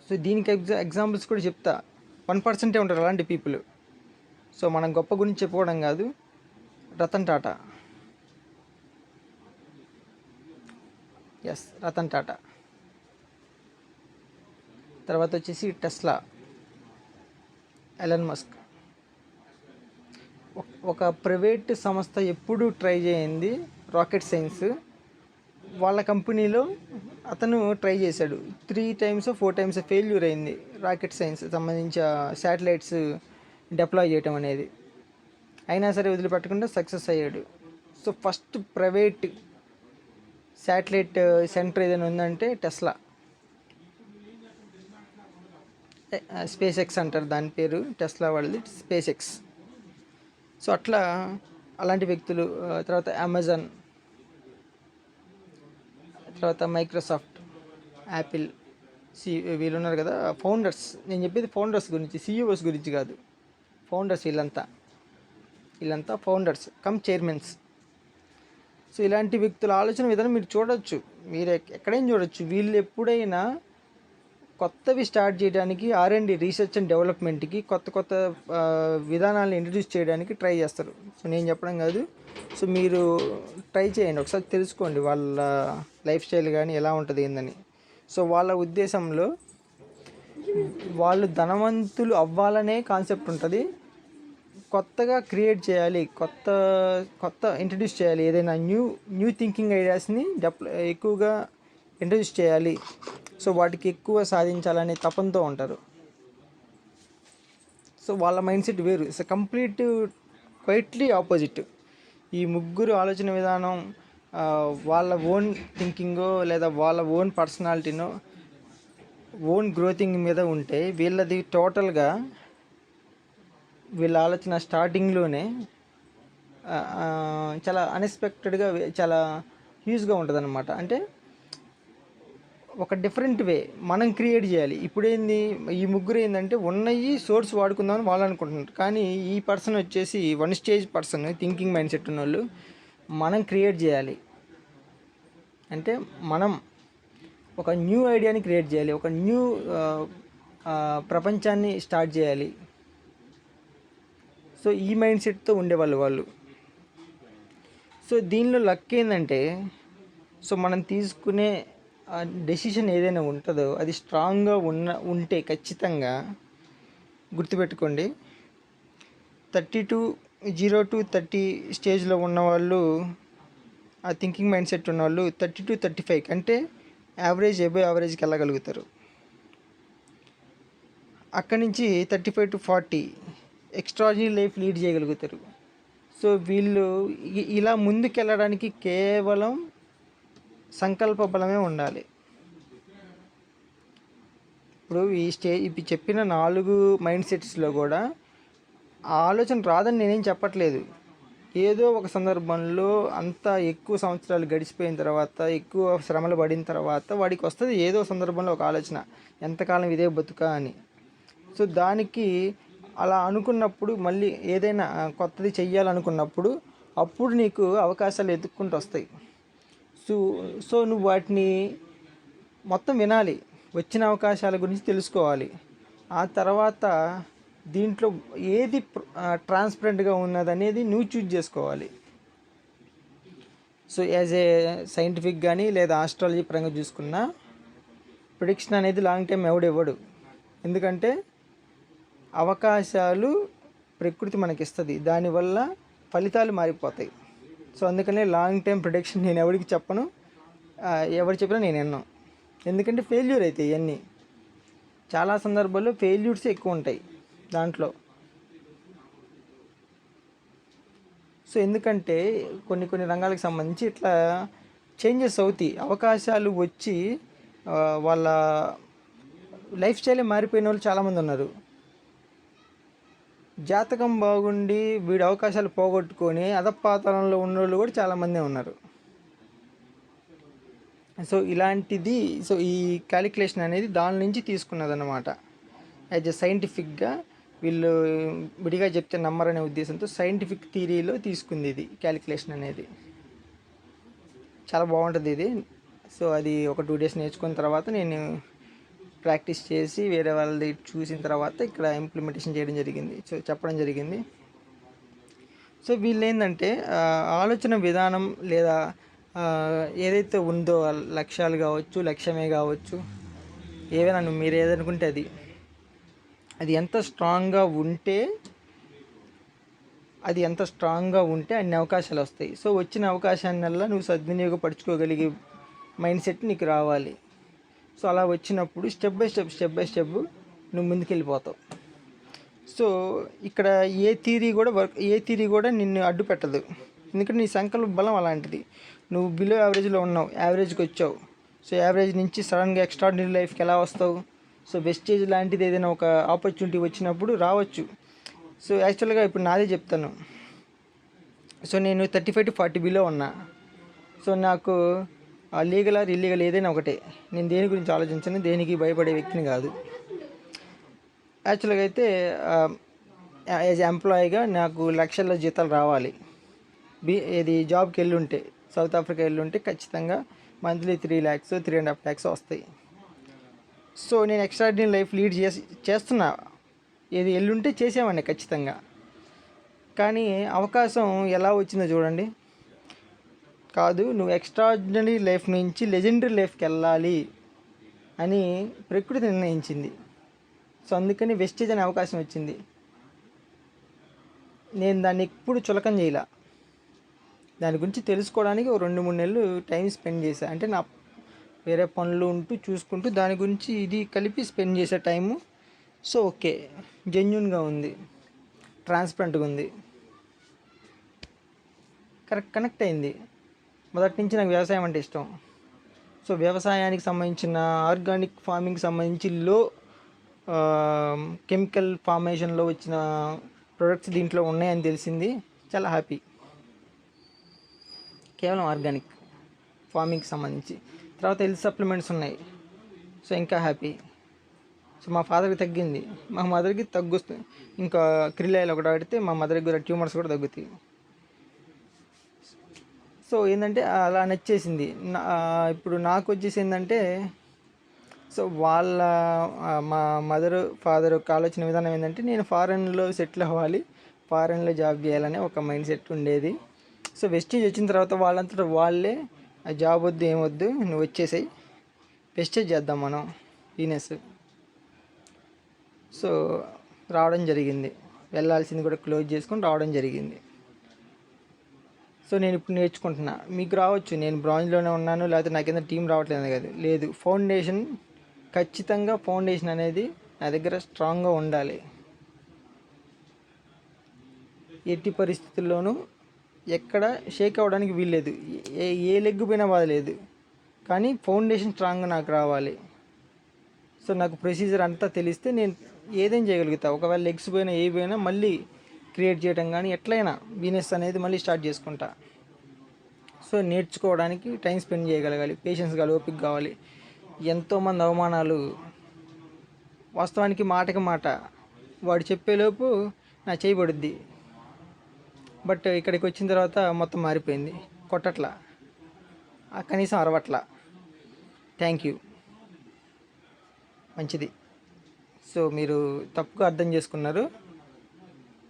సో దీనికి ఎగ్జాంపుల్స్ కూడా చెప్తా. 1% ఉంటారు అలాంటి పీపుల్. సో మనం గొప్ప గురించి చెప్పుకోవడం కాదు. రతన్ టాటా, రతన్ టాటా. తర్వాత వచ్చేసి టెస్లా, ఎలన్ మస్క్. ఒక ప్రైవేట్ సంస్థ ఎప్పుడూ ట్రై చేయింది రాకెట్ సైన్స్. వాళ్ళ కంపెనీలో అతను ట్రై చేశాడు, 3 times 4 times ఫెయిల్యూర్ అయింది రాకెట్ సైన్స్ సంబంధించిన శాటిలైట్స్ డిప్లాయ్ చేయటం అనేది. అయినా సరే వదిలిపెట్టకుండా సక్సెస్ అయ్యాడు. So first private satellite centre ఏదైనా ఉందంటే టెస్లా, స్పేస్ ఎక్స్ అంటారు దాని పేరు, టెస్లా వాళ్ళది స్పేస్ ఎక్స్. సో అట్లా అలాంటి వ్యక్తులు. తర్వాత అమెజాన్, తర్వాత మైక్రోసాఫ్ట్, యాపిల్, వీళ్ళు ఉన్నారు కదా ఫౌండర్స్. నేను చెప్పేది ఫౌండర్స్ గురించి, సిఇఓస్ గురించి కాదు. ఫౌండర్స్ వీళ్ళంతా ఫౌండర్స్ కమ్ చైర్మన్స్. సో ఇలాంటి వ్యక్తుల ఆలోచన విధానం మీరు చూడవచ్చు, మీరు ఎక్కడైనా చూడవచ్చు. వీళ్ళు ఎప్పుడైనా కొత్తవి స్టార్ట్ చేయడానికి, R&D రీసెర్చ్ అండ్ డెవలప్మెంట్కి కొత్త విధానాలను ఇంట్రడ్యూస్ చేయడానికి ట్రై చేస్తారు. సో నేను చెప్పడం కాదు. సో మీరు ట్రై చేయండి, ఒకసారి తెలుసుకోండి వాళ్ళ లైఫ్ స్టైల్ కానీ ఎలా ఉంటుంది ఏందని. సో వాళ్ళ ఉద్దేశంలో వాళ్ళు ధనవంతులు అవ్వాలనే కాన్సెప్ట్ ఉంటుంది. కొత్తగా క్రియేట్ చేయాలి, కొత్త ఇంట్రడ్యూస్ చేయాలి, ఏదైనా న్యూ థింకింగ్ ఐడియాస్ని ఎక్కువగా ఇంట్రడ్యూస్ చేయాలి. సో వాటికి ఎక్కువ సాధించాలనే తపంతో ఉంటారు. సో వాళ్ళ మైండ్ సెట్ వేరు. So quietly opposite. ఈ ముగ్గురు ఆలోచన విధానం వాళ్ళ ఓన్ థింకింగో లేదా వాళ్ళ ఓన్ పర్సనాలిటీనో ఓన్ గ్రోతింగ్ మీద ఉంటే, వీళ్ళది టోటల్గా వీళ్ళ ఆలోచన స్టార్టింగ్లోనే చాలా అన్ఎక్స్పెక్టెడ్గా చాలా హ్యూజ్గా ఉంటుంది అన్నమాట. అంటే ఒక డిఫరెంట్ వే మనం క్రియేట్ చేయాలి. ఇప్పుడేంది, ఈ ముగ్గురు ఏంటంటే ఉన్నవి సోర్స్ వాడుకుందామని వాళ్ళు అనుకుంటున్నారు. కానీ ఈ పర్సన్ వచ్చేసి 1 stage person, thinking mind set ఉన్న వాళ్ళు. మనం క్రియేట్ చేయాలి అంటే మనం ఒక న్యూ ఐడియాని క్రియేట్ చేయాలి, ఒక న్యూ ప్రపంచాన్ని స్టార్ట్ చేయాలి. సో ఈ మైండ్ సెట్తో ఉండేవాళ్ళు వాళ్ళు. సో దీనిలో లక్ ఏంటంటే సో మనం తీసుకునే డెసిషన్ ఏదైనా ఉంటుందో అది స్ట్రాంగ్గా ఉంటే ఖచ్చితంగా గుర్తుపెట్టుకోండి. 0 to 30 స్టేజ్లో ఉన్నవాళ్ళు, ఆ థింకింగ్ మైండ్ సెట్ ఉన్నవాళ్ళు 30 to 35 కంటే అబోవ్ యావరేజ్కి వెళ్ళగలుగుతారు. అక్కడి నుంచి 35 to 40 ఎక్స్ట్రాడినరీ లైఫ్ లీడ్ చేయగలుగుతారు. సో వీళ్ళు ఇలా ముందుకెళ్ళడానికి కేవలం సంకల్ప బలమే ఉండాలి. ఇప్పుడు ఇప్పుడు చెప్పిన 4 మైండ్ సెట్స్లో కూడా ఆ ఆలోచన రాదని నేనేం చెప్పట్లేదు. ఏదో ఒక సందర్భంలో అంతా ఎక్కువ సంవత్సరాలు గడిచిపోయిన తర్వాత, ఎక్కువ శ్రమలు పడిన తర్వాత వాడికి వస్తుంది ఏదో సందర్భంలో ఒక ఆలోచన, ఎంతకాలం ఇదే బతుకా అని. సో దానికి అలా అనుకున్నప్పుడు మళ్ళీ ఏదైనా కొత్తది చెయ్యాలనుకున్నప్పుడు అప్పుడు నీకు అవకాశాలు ఎదుక్కుంటూ వస్తాయి. సో నువ్వు వాటిని మొత్తం వినాలి, వచ్చిన అవకాశాల గురించి తెలుసుకోవాలి. ఆ తర్వాత దీంట్లో ఏది ట్రాన్స్పరెంట్గా ఉన్నదనేది నువ్వు చూజ్ చేసుకోవాలి. సో యాజ్ ఏ సైంటిఫిక్ కానీ లేదా ఆస్ట్రాలజీ పరంగా చూసుకున్నా ప్రిడిక్షన్ అనేది లాంగ్ టైం ఎవడివ్వడు. ఎందుకంటే అవకాశాలు ప్రకృతి మనకిస్తుంది, దానివల్ల ఫలితాలు మారిపోతాయి. సో అందుకనే లాంగ్ టైం ప్రిడిక్షన్ నేను ఎవరికి చెప్పను, ఎవరు చెప్పినా నేను విన్నాను. ఎందుకంటే ఫెయిల్యూర్ అవుతాయి ఇవన్నీ. చాలా సందర్భాల్లో ఫెయిల్యూర్స్ ఎక్కువ ఉంటాయి దాంట్లో. సో ఎందుకంటే కొన్ని రంగాలకు సంబంధించి ఇట్లా చేంజెస్ అవుతాయి, అవకాశాలు వచ్చి వాళ్ళ లైఫ్ స్టైలే మారిపోయిన వాళ్ళు చాలామంది ఉన్నారు. జాతకం బాగుండి వీడి అవకాశాలు పోగొట్టుకొని అధపాతాళంలో ఉన్నోళ్ళు కూడా చాలామందే ఉన్నారు. సో ఇలాంటిది, సో ఈ క్యాలిక్యులేషన్ అనేది దాని నుంచి తీసుకున్నదన్నమాట. యాజ్ ఎ సైంటిఫిక్గా వీళ్ళు విడిగా చెప్తే నమ్మరనే ఉద్దేశంతో సైంటిఫిక్ థియరీలో తీసుకుంది ఇది క్యాలిక్యులేషన్ అనేది. చాలా బాగుంటుంది ఇది. సో అది ఒక 2 days నేర్చుకున్న తర్వాత నేను ప్రాక్టీస్ చేసి వేరే వాళ్ళది చూసిన తర్వాత ఇక్కడ ఇంప్లిమెంటేషన్ చేయడం జరిగింది, సో చెప్పడం జరిగింది. సో వీళ్ళు ఏంటంటే ఆలోచన విధానం లేదా ఏదైతే ఉందో లక్ష్యాలు కావచ్చు, లక్ష్యమే కావచ్చు, ఏవైనా మీరు ఏదనుకుంటే అది ఎంత స్ట్రాంగ్గా ఉంటే అన్ని అవకాశాలు వస్తాయి. సో వచ్చిన అవకాశాన్నల్లా నువ్వు సద్వినియోగపరచుకోగలిగే మైండ్ సెట్ నీకు రావాలి. సో అలా వచ్చినప్పుడు స్టెప్ బై స్టెప్ నువ్వు ముందుకెళ్ళిపోతావు. సో ఇక్కడ ఏ థియరీ కూడా నిన్ను అడ్డు పెట్టదు. ఎందుకంటే నీ సంకల్ప బలం అలాంటిది. నువ్వు బిలో యావరేజ్లో ఉన్నావు, యావరేజ్కి వచ్చావు. సో యావరేజ్ నుంచి సడన్గా ఎక్స్ట్రాడినరీ లైఫ్కి ఎలా వస్తావు? సో వెస్టేజ్ లాంటిది ఏదైనా ఒక ఆపర్చునిటీ వచ్చినప్పుడు రావచ్చు. సో యాక్చువల్గా ఇప్పుడు నాదే చెప్తాను. సో నేను 35 to 40 బిలో ఉన్నా. సో నాకు లీగల్ ఆర్ ఇల్లీగల్ ఏదైనా ఒకటే, నేను దేని గురించి ఆలోచించను, దేనికి భయపడే వ్యక్తిని కాదు. యాక్చువల్గా అయితే యాజ్ ఎంప్లాయీగా నాకు లక్షల్లో జీతాలు రావాలి. ఇది జాబ్కి వెళ్ళుంటే, సౌత్ ఆఫ్రికా వెళ్ళుంటే ఖచ్చితంగా మంత్లీ 3 lakhs 3.5 lakhs వస్తాయి. సో నేను ఎక్స్ట్రాడినరీ లైఫ్ లీడ్ చేస్తున్నా, ఏది వెళ్ళుంటే చేసేవాడిని ఖచ్చితంగా. కానీ అవకాశం ఎలా వచ్చిందో చూడండి. కాదు, నువ్వు ఎక్స్ట్రాడినరీ లైఫ్ నుంచి లెజెండరీ లైఫ్కి వెళ్ళాలి అని ప్రకృతి నిర్ణయించింది. సో అందుకని వెస్టేజ్ అనే అవకాశం వచ్చింది. నేను దాన్ని ఎప్పుడు చులకన చేయలే. దాని గురించి తెలుసుకోవడానికి 2-3 నెలలు టైం స్పెండ్ చేశాను. అంటే నా వేరే పనులు ఉంటూ చూసుకుంటూ దాని గురించి ఇది కలిపి స్పెండ్ చేసే టైము. సో ఓకే, జెన్యూన్గా ఉంది, ట్రాన్స్పరెంట్గా ఉంది, కనెక్ట్ అయింది. మొదటి నుంచి నాకు వ్యవసాయం అంటే ఇష్టం. సో వ్యవసాయానికి సంబంధించిన ఆర్గానిక్ ఫార్మింగ్కి సంబంధించి కెమికల్ ఫార్మేషన్లో వచ్చిన ప్రొడక్ట్స్ దీంట్లో ఉన్నాయని తెలిసింది. చాలా హ్యాపీ. కేవలం ఆర్గానిక్ ఫార్మింగ్కి సంబంధించి. తర్వాత హెల్త్ సప్లిమెంట్స్ ఉన్నాయి. సో ఇంకా హ్యాపీ. సో మా ఫాదర్కి తగ్గింది, మా మదర్కి తగ్గుస్తుంది. ఇంకా క్రిల్ ఆయిల్ ఒకటి వాడితే మా మదర్కి కూడా ట్యూమర్స్ కూడా తగ్గుతాయి. సో ఏంటంటే అలా నచ్చేసింది. ఇప్పుడు నాకు వచ్చేసి ఏంటంటే, సో మా ఫాదర్ ఆలోచన విధానం ఏంటంటే నేను ఫారెన్లో సెటిల్ అవ్వాలి, ఫారెన్లో జాబ్ చేయాలనే ఒక మైండ్ సెట్ ఉండేది. సో వెస్టేజ్ వచ్చిన తర్వాత వాళ్ళంతటా వాళ్ళే ఆ జాబ్ వద్దు ఏమొద్దు, నువ్వు వచ్చేసాయి, వెస్టేజ్ చేద్దాం మనం బిజినెస్. సో రావడం జరిగింది, వెళ్ళాల్సింది కూడా క్లోజ్ చేసుకొని రావడం జరిగింది. సో నేను ఇప్పుడు నేర్చుకుంటున్నా. మీకు రావచ్చు, నేను బ్రాంజ్లోనే ఉన్నాను లేకపోతే నా కింద టీం రావట్లేదు కదా, లేదు. ఫౌండేషన్ ఖచ్చితంగా, ఫౌండేషన్ అనేది నా దగ్గర స్ట్రాంగ్గా ఉండాలి. ఎట్టి పరిస్థితుల్లోనూ ఎక్కడ షేక్ అవ్వడానికి వీల్లేదు, ఏ లెగ్ పోయినా బాధలేదు, కానీ ఫౌండేషన్ స్ట్రాంగ్గా నాకు రావాలి. సో నాకు ప్రొసీజర్ అంతా తెలిస్తే నేను ఏదైనా చేయగలుగుతా. ఒకవేళ లెగ్స్ పోయినా ఏ పోయినా మళ్ళీ క్రియేట్ చేయడం కానీ ఎట్లయినా బిజినెస్ అనేది మళ్ళీ స్టార్ట్ చేసుకుంటా. సో నేర్చుకోవడానికి టైం స్పెండ్ చేయగలగాలి, పేషెన్స్ కావాలి, ఓపిక కావాలి. ఎంతోమంది అవమానాలు, వాస్తవానికి మాటకి మాట వాడు చెప్పేలోపు నా చేయబడుద్ది. బట్ ఇక్కడికి వచ్చిన తర్వాత మొత్తం మారిపోయింది. కొట్టట్లా, కనీసం అరవట్లా. థ్యాంక్ యూ, మంచిది. సో మీరు తప్పుగా అర్థం చేసుకున్నారు.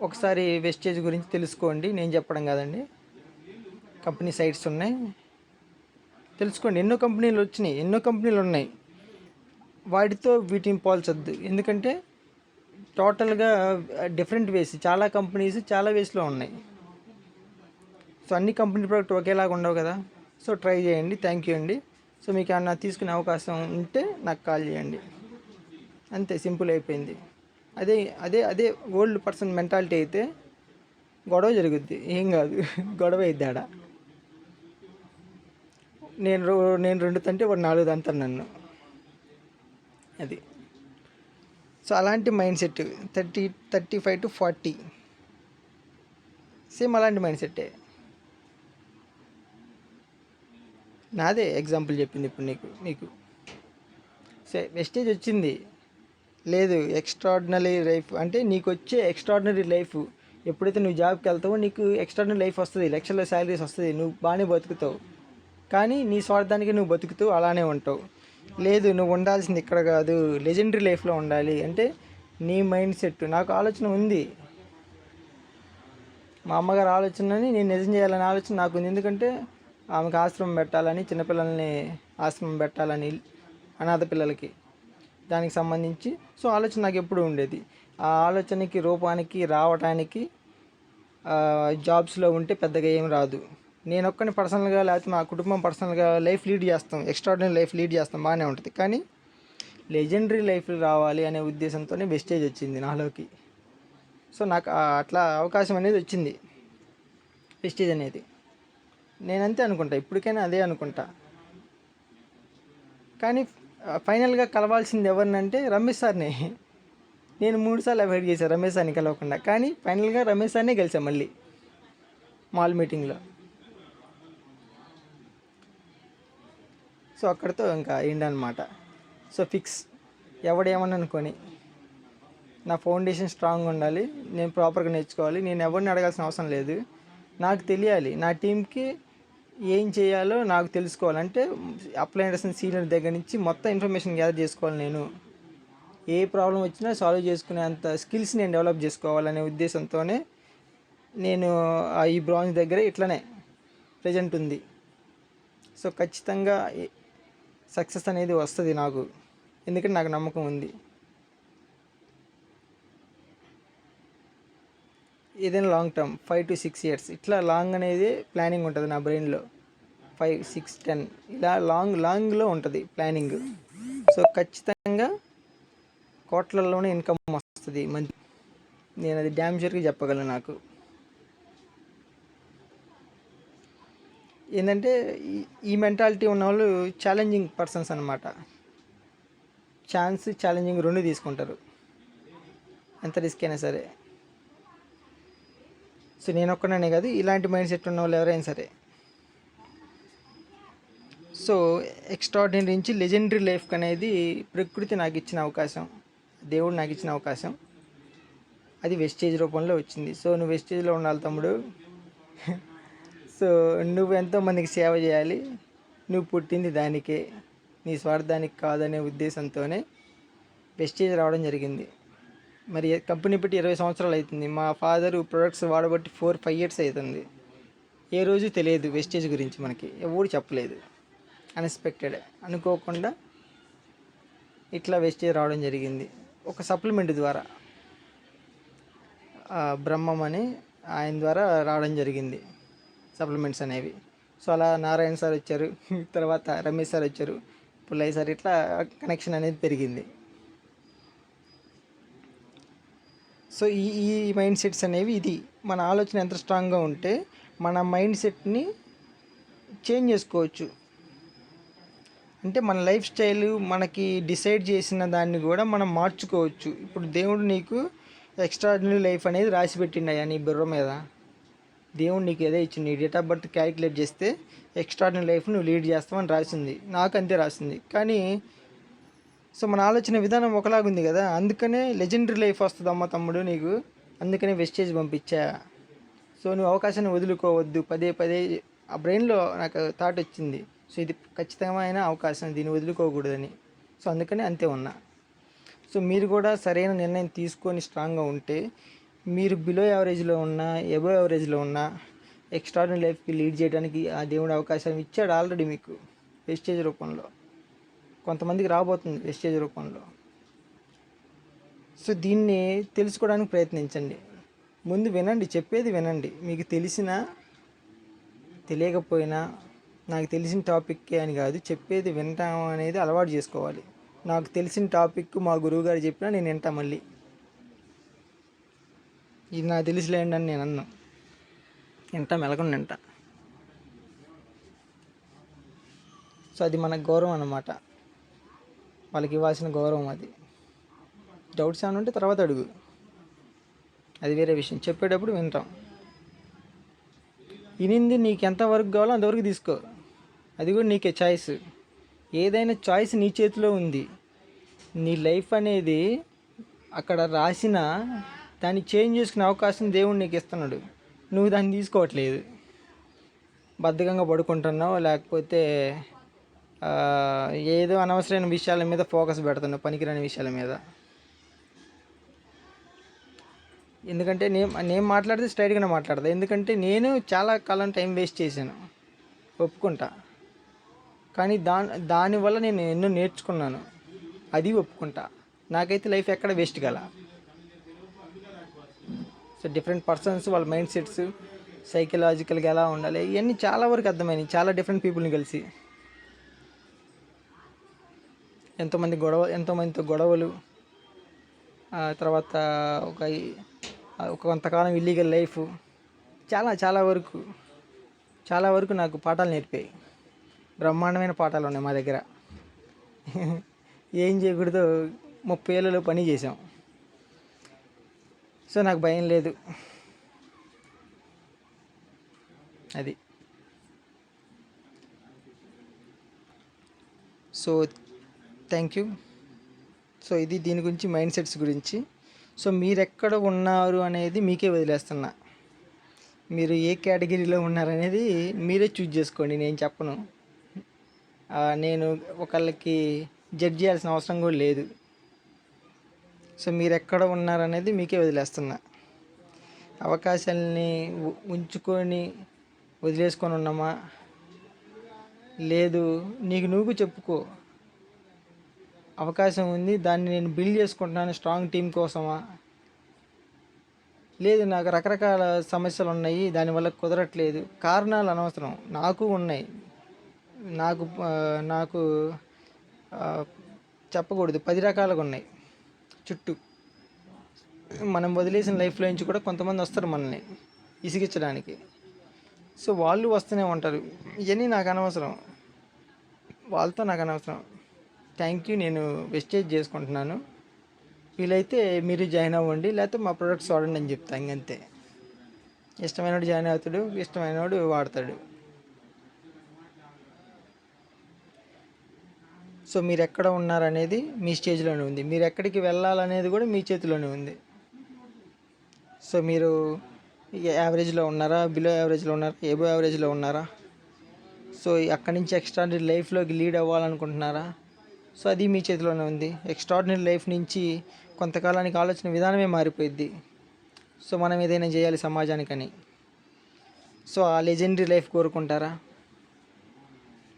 ఒకసారి వెస్టేజ్ గురించి తెలుసుకోండి, నేను చెప్పడం కాదండి. కంపెనీ సైట్స్ ఉన్నాయి, తెలుసుకోండి. ఎన్నో కంపెనీలు వచ్చినాయి, ఎన్నో కంపెనీలు ఉన్నాయి. వాటితో వీటిని పోల్చొద్దు, ఎందుకంటే టోటల్గా డిఫరెంట్ వేస్. చాలా కంపెనీస్ చాలా వేస్లో ఉన్నాయి. సో అన్ని కంపెనీ ప్రోడక్ట్ ఒకేలాగా ఉండవు కదా. సో ట్రై చేయండి. థ్యాంక్ యూ అండి. సో మీకు ఏమన్నా తీసుకునే అవకాశం ఉంటే నాకు కాల్ చేయండి. అంతే, సింపుల్ అయిపోయింది. అదే అదే అదే ఓల్డ్ పర్సన్ మెంటాలిటీ అయితే గొడవ జరుగుద్ది, ఏం కాదు, గొడవ అయిద్ది ఆడ. నేను 2 తంటే వాడు 4 తంటాను నన్ను, అది. సో అలాంటి మైండ్ సెట్ 35 to 40 సేమ్ అలాంటి మైండ్ సెట్టే నాదే. ఎగ్జాంపుల్ చెప్పింది ఇప్పుడు నీకు వెస్టేజ్ వచ్చింది లేదు. ఎక్స్ట్రాడినరీ లైఫ్ అంటే నీకు వచ్చే ఎక్స్ట్రాడినరీ లైఫ్ ఎప్పుడైతే నువ్వు జాబ్కి వెళ్తావో నీకు ఎక్స్ట్రాడినరీ లైఫ్ వస్తుంది, లక్షల శాలరీస్ వస్తుంది, నువ్వు బాగానే బతుకుతావు. కానీ నీ స్వార్థానికి నువ్వు బతుకుతూ అలానే ఉంటావు. లేదు, నువ్వు ఉండాల్సింది ఇక్కడ కాదు, లెజెండరీ లైఫ్లో ఉండాలి అంటే నీ మైండ్ సెట్. నాకు ఆలోచన ఉంది, మా అమ్మగారు ఆలోచనని నేను నిజం చేయాలనే ఆలోచన నాకు ఉంది. ఎందుకంటే ఆమెకు ఆశ్రమం పెట్టాలని, చిన్నపిల్లల్ని ఆశ్రమం పెట్టాలని, అనాథ పిల్లలకి, దానికి సంబంధించి. సో ఆలోచన నాకు ఎప్పుడు ఉండేది. ఆ ఆలోచనకి రూపానికి రావటానికి జాబ్స్లో ఉంటే పెద్దగా ఏం రాదు. నేను ఒక్కని పర్సనల్గా లేకపోతే మా కుటుంబం పర్సనల్గా లైఫ్ లీడ్ చేస్తాం, ఎక్స్ట్రాడినరీ లైఫ్ లీడ్ చేస్తాం, బాగానే ఉంటుంది. కానీ లెజెండరీ లైఫ్ రావాలి అనే ఉద్దేశంతోనే వెస్టేజ్ వచ్చింది నాలోకి. సో నాకు అట్లా అవకాశం అనేది వచ్చింది, వెస్టేజ్ అనేది. నేనంతే అనుకుంటా, ఇప్పటికైనా అదే అనుకుంటా. కానీ ఫైనల్గా కలవాల్సింది ఎవరినంటే రమేష్ సార్ని. నేను 3 సార్లు అవాయిడ్ చేశాను రమేష్ సార్ని కలవకుండా, కానీ ఫైనల్గా రమేష్ సార్నే కలిసాను మళ్ళీ మాల్ మీటింగ్లో. సో అక్కడితో ఇంకా ఏంటన్నమాట. సో ఫిక్స్, ఎవడేమని అనుకొని నా ఫౌండేషన్ స్ట్రాంగ్ ఉండాలి, నేను ప్రాపర్గా నేర్చుకోవాలి. నేను ఎవరిని అడగాల్సిన అవసరం లేదు, నాకు తెలియాలి. నా టీంకి ఏం చేయాలో నాకు తెలుసుకోవాలంటే అప్లైనర్స్ సీనియర్ దగ్గర నుంచి మొత్తం ఇన్ఫర్మేషన్ గ్యాదర్ చేసుకోవాలి. నేను ఏ ప్రాబ్లం వచ్చినా సాల్వ్ చేసుకునే అంత స్కిల్స్ నేను డెవలప్ చేసుకోవాలనే ఉద్దేశంతోనే నేను ఈ బ్రాంజ్ దగ్గర ఇట్లనే ప్రజెంట్ ఉంది. సో ఖచ్చితంగా సక్సెస్ అనేది వస్తుంది నాకు, ఎందుకంటే నాకు నమ్మకం ఉంది. ఏదైనా లాంగ్ టర్మ్ 5 to 6 years ఇట్లా లాంగ్ అనేది ప్లానింగ్ ఉంటుంది నా బ్రెయిన్లో. 5, 6, 10 ఇలా లాంగ్లో ఉంటుంది ప్లానింగ్. సో ఖచ్చితంగా కోట్లలోనే ఇన్కమ్ వస్తుంది మంత్, నేను అది డ్యామ్ షూర్గా చెప్పగలను. నాకు ఏంటంటే ఈ మెంటాలిటీ ఉన్న వాళ్ళు ఛాలెంజింగ్ పర్సన్స్ అనమాట. ఛాలెంజింగ్ 2 తీసుకుంటారు, ఎంత రిస్క్ అయినా సరే. సో నేను ఒక్కనే కాదు, ఇలాంటి మైండ్ సెట్ ఉన్న వాళ్ళు ఎవరైనా సరే. సో ఎక్స్ట్రాడినరీ నుంచి లెజెండరీ లైఫ్కి అనేది ప్రకృతి నాకు ఇచ్చిన అవకాశం, దేవుడు నాకు ఇచ్చిన అవకాశం. అది వెస్టేజ్ రూపంలో వచ్చింది. సో నువ్వు వెస్టేజ్లో ఉండాలి తమ్ముడు. సో నువ్వు ఎంతోమందికి సేవ చేయాలి, నువ్వు పుట్టింది దానికే, నీ స్వార్థానికి కాదనే ఉద్దేశంతోనే వెస్టేజ్ రావడం జరిగింది. మరి కంపెనీ పెట్టి 20 సంవత్సరాలు అవుతుంది. మా ఫాదరు ప్రొడక్ట్స్ వాడబట్టి 4-5 years అవుతుంది. ఏ రోజు తెలియదు వెస్టేజ్ గురించి, మనకి ఎవరు చెప్పలేదు. అన్ఎక్స్పెక్టెడ్, అనుకోకుండా ఇట్లా వెస్టేజ్ రావడం జరిగింది ఒక సప్లిమెంట్ ద్వారా. బ్రహ్మం అని ఆయన ద్వారా రావడం జరిగింది సప్లిమెంట్స్ అనేవి. సో అలా నారాయణ సార్ వచ్చారు, తర్వాత రమేష్ సార్ వచ్చారు, పుల్లయ్య సార్, ఇట్లా కనెక్షన్ అనేది పెరిగింది. సో ఈ మైండ్ సెట్స్ అనేవి, ఇది మన ఆలోచన ఎంత స్ట్రాంగ్గా ఉంటే మన మైండ్ సెట్ని చేంజ్ చేసుకోవచ్చు. అంటే మన లైఫ్ స్టైల్ మనకి డిసైడ్ చేసిన దాన్ని కూడా మనం మార్చుకోవచ్చు. ఇప్పుడు దేవుడు నీకు ఎక్స్ట్రాడినరీ లైఫ్ అనేది రాసి పెట్టిండయా నీ బుర్ర మీద. దేవుడు నీకు ఏదో ఇచ్చింది, నీ డేట్ ఆఫ్ బర్త్ క్యాలిక్యులేట్ చేస్తే ఎక్స్ట్రాడినరీ లైఫ్ నువ్వు లీడ్ చేస్తావని రాసింది, నాకు అంతే రాసింది. కానీ సో మన ఆలోచన విధానం ఒకలాగుంది కదా, అందుకనే లెజెండరీ లైఫ్ వస్తుంది అమ్మ తమ్ముడు నీకు, అందుకనే వెస్టేజ్ పంపించా. సో నువ్వు అవకాశాన్ని వదులుకోవద్దు. పదే పదే ఆ బ్రెయిన్లో నాకు థాట్ వచ్చింది, సో ఇది ఖచ్చితమైన అవకాశం, దీన్ని వదులుకోకూడదని. సో అందుకని అంతే ఉన్నా. సో మీరు కూడా సరైన నిర్ణయం తీసుకొని స్ట్రాంగ్గా ఉంటే మీరు బిలో యావరేజ్లో ఉన్నా ఎబో యావరేజ్లో ఉన్నా ఎక్స్ట్రాడినరీ లైఫ్కి లీడ్ చేయడానికి ఆ దేవుడు అవకాశం ఇచ్చాడు ఆల్రెడీ మీకు వెస్టేజ్ రూపంలో. కొంతమందికి రాబోతుంది వెస్టేజ్ రూపంలో. సో దీన్ని తెలుసుకోవడానికి ప్రయత్నించండి. ముందు వినండి, చెప్పేది వినండి. మీకు తెలిసినా తెలియకపోయినా నాకు తెలిసిన టాపిక్కే అని కాదు, చెప్పేది వింటాం అనేది అలవాటు చేసుకోవాలి. నాకు తెలిసిన టాపిక్ మా గురువుగారు చెప్పినా నేను వింటా, మళ్ళీ ఇది నాకు తెలిసిలేండి అని నేను అన్నా, వింటా, మెలకుండా వింటా. సో అది మన గౌరవం అన్నమాట, వాళ్ళకి ఇవ్వాల్సిన గౌరవం అది. డౌట్స్ ఏమైనా ఉంటే తర్వాత అడుగు, అది వేరే విషయం. చెప్పేటప్పుడు వింటాం. వినింది నీకు ఎంతవరకు కావాలో అంతవరకు తీసుకో, అది కూడా నీకే చాయిస్. ఏదైనా చాయిస్ నీ చేతిలో ఉంది. నీ లైఫ్ అనేది అక్కడ రాసిన దాన్ని చేంజ్ చేసుకునే అవకాశం దేవుడు నీకు ఇస్తున్నాడు, నువ్వు దాన్ని తీసుకోవట్లేదు. బద్ధకంగా పడుకుంటున్నావు, లేకపోతే ఏదో అనవసరమైన విషయాల మీద ఫోకస్ పెడుతున్నావు, పనికిరాని విషయాల మీద. ఎందుకంటే నేను మాట్లాడితే స్ట్రైట్గానే మాట్లాడతా, ఎందుకంటే నేను చాలా కాలం టైం వేస్ట్ చేశాను, ఒప్పుకుంటా. కానీ దానివల్ల నేను ఎన్నో నేర్చుకున్నాను, అది ఒప్పుకుంటా. నాకైతే లైఫ్ ఎక్కడ వేస్ట్ గల. సో డిఫరెంట్ పర్సన్స్ వాళ్ళ మైండ్ సెట్స్ సైకలాజికల్గా ఎలా ఉండాలి ఇవన్నీ చాలా వరకు అర్థమైనాయి, చాలా డిఫరెంట్ పీపుల్ని కలిసి. ఎంతోమందితో గొడవలు, తర్వాత కొంతకాలం ఇల్లీగల్ లైఫ్, చాలా వరకు నాకు పాఠాలు నేర్పాయి. బ్రహ్మాండమైన పాఠాలు ఉన్నాయి మా దగ్గర. ఏం చేయకూడదో 30 ఏళ్ళలో పని చేసాం. సో నాకు భయం లేదు, అది. So thank you. సో ఇది దీని గురించి, మైండ్ సెట్స్ గురించి. సో మీరు ఎక్కడ ఉన్నారు అనేది మీకే వదిలేస్తున్నా. మీరు ఏ కేటగిరీలో ఉన్నారనేది మీరే చూజ్ చేసుకోండి, నేను చెప్పను. నేను ఒకళ్ళకి జడ్జ్ చేయాల్సిన అవసరం కూడా లేదు. సో మీరు ఎక్కడ ఉన్నారనేది మీకే వదిలేస్తున్నా. అవకాశాలని ఉంచుకొని వదిలేసుకొని ఉన్నామా, లేదు నీకు నువ్వు చెప్పుకో అవకాశం ఉంది, దాన్ని నేను బిల్డ్ చేసుకుంటున్నాను స్ట్రాంగ్ టీం కోసమా, లేదు నాకు రకరకాల సమస్యలు ఉన్నాయి దానివల్ల కుదరట్లేదు, కారణాలు అనవసరం, నాకు ఉన్నాయి, నాకు చెప్పకూడదు, 10 రకాలుగా ఉన్నాయి చుట్టూ. మనం వదిలేసిన లైఫ్లో నుంచి కూడా కొంతమంది వస్తారు మనల్ని ఇసిగించడానికి. సో వాళ్ళు వస్తూనే ఉంటారు, ఇవన్నీ నాకు అనవసరం, వాళ్ళతో నాకు అనవసరం. థ్యాంక్ యూ, నేను వెస్టేజ్ చేసుకుంటున్నాను. వీలైతే మీరు జాయిన్ అవ్వండి, లేకపోతే మా ప్రొడక్ట్స్ వాడండి అని చెప్తాను, ఇంకంతే. ఇష్టమైనవాడు జాయిన్ అవుతాడు, ఇష్టమైనవాడు వాడతాడు. సో మీరు ఎక్కడ ఉన్నారనేది మీ స్టేజ్లోనే ఉంది, మీరు ఎక్కడికి వెళ్ళాలనేది కూడా మీ చేతిలోనే ఉంది. సో మీరు యావరేజ్లో ఉన్నారా, బిలో యావరేజ్లో ఉన్నారా, ఏబో యావరేజ్లో ఉన్నారా, సో అక్కడి నుంచి ఎక్స్ట్రాడినరీ లైఫ్లోకి లీడ్ అవ్వాలనుకుంటున్నారా, సో అది మీ చేతిలోనే ఉంది. ఎక్స్ట్రాడినరీ లైఫ్ నుంచి కొంతకాలానికి ఆలోచన విధానమే మారిపోయిద్ది. సో మనం ఏదైనా చేయాలి సమాజానికని. సో ఆ లెజెండరీ లైఫ్ కోరుకుంటారా?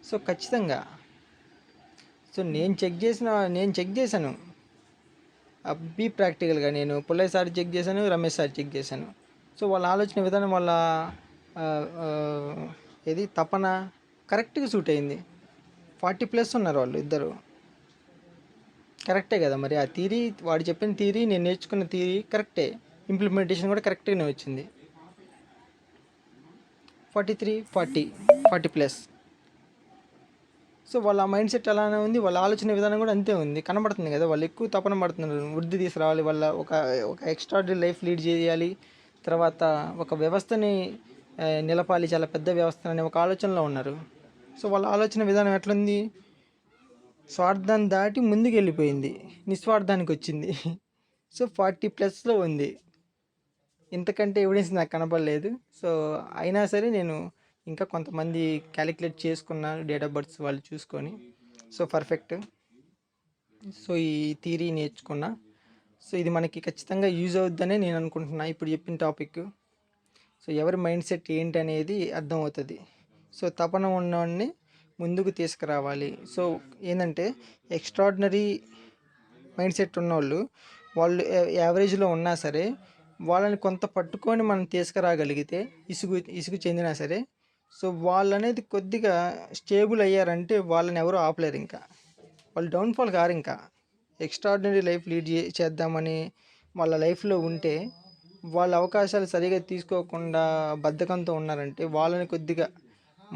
సో ఖచ్చితంగా. సో నేను చెక్ చేశాను బీ ప్రాక్టికల్గా. నేను పుల్లయ్య సార్ చెక్ చేశాను, రమేష్ సార్ చెక్ చేశాను. సో వాళ్ళ ఆలోచన విధానం, వాళ్ళ ఆ, ఆ, ఏది తపన కరెక్ట్గా సూట్ అయింది. 40+ ఉన్నారు వాళ్ళు ఇద్దరు. కరెక్టే కదా మరి. ఆ థీరీ, వాడు చెప్పిన థీరీ, నేను నేర్చుకున్న థీరీ కరెక్టే. ఇంప్లిమెంటేషన్ కూడా కరెక్ట్గానే వచ్చింది. 43, 40+. సో వాళ్ళ మైండ్ సెట్ అలానే ఉంది, వాళ్ళ ఆలోచన విధానం కూడా అంతే ఉంది. కనబడుతుంది కదా, వాళ్ళు ఎక్కువ తపన పడుతున్నారు వృద్ధి తీసుకురావాలి, వాళ్ళ ఒక ఒక ఎక్స్ట్రాడినరీ లైఫ్ లీడ్ చేయాలి, తర్వాత ఒక వ్యవస్థని నిలపాలి, చాలా పెద్ద వ్యవస్థ అనే ఒక ఆలోచనలో ఉన్నారు. సో వాళ్ళ ఆలోచన విధానం ఎట్లుంది? స్వార్థాన్ని దాటి ముందుకు వెళ్ళిపోయింది, నిస్వార్థానికి వచ్చింది. సో 40+లో ఉంది. ఇంతకంటే ఎవిడెన్స్ నాకు కనపడలేదు. సో అయినా సరే నేను ఇంకా కొంతమంది క్యాలిక్యులేట్ చేసుకున్నాను, డేట్ ఆఫ్ బర్త్స్ వాళ్ళు చూసుకొని. So perfect. సో ఈ థియరీ నేర్చుకున్నా. సో ఇది మనకి ఖచ్చితంగా యూజ్ అవుద్దనే నేను అనుకుంటున్నా ఇప్పుడు చెప్పిన టాపిక్. సో ఎవరి మైండ్ సెట్ ఏంటి అనేది అర్థమవుతుంది. సో తపన ఉన్నవాడిని ముందుకు తీసుకురావాలి. సో ఏంటంటే ఎక్స్ట్రాడినరీ మైండ్ సెట్ ఉన్నవాళ్ళు, వాళ్ళు యావరేజ్లో ఉన్నా సరే వాళ్ళని కొంత పట్టుకొని మనం తీసుకురాగలిగితే, ఇసుగు చెందినా సరే, సో వాళ్ళు అనేది కొద్దిగా స్టేబుల్ అయ్యారంటే వాళ్ళని ఎవరు ఆపలేరు. ఇంకా వాళ్ళు డౌన్ఫాల్ కారు. ఇంకా ఎక్స్ట్రాడినరీ లైఫ్ లీడ్ చేద్దామని వాళ్ళ లైఫ్లో ఉంటే, వాళ్ళ అవకాశాలు సరిగా తీసుకోకుండా బద్ధకంతో ఉన్నారంటే వాళ్ళని కొద్దిగా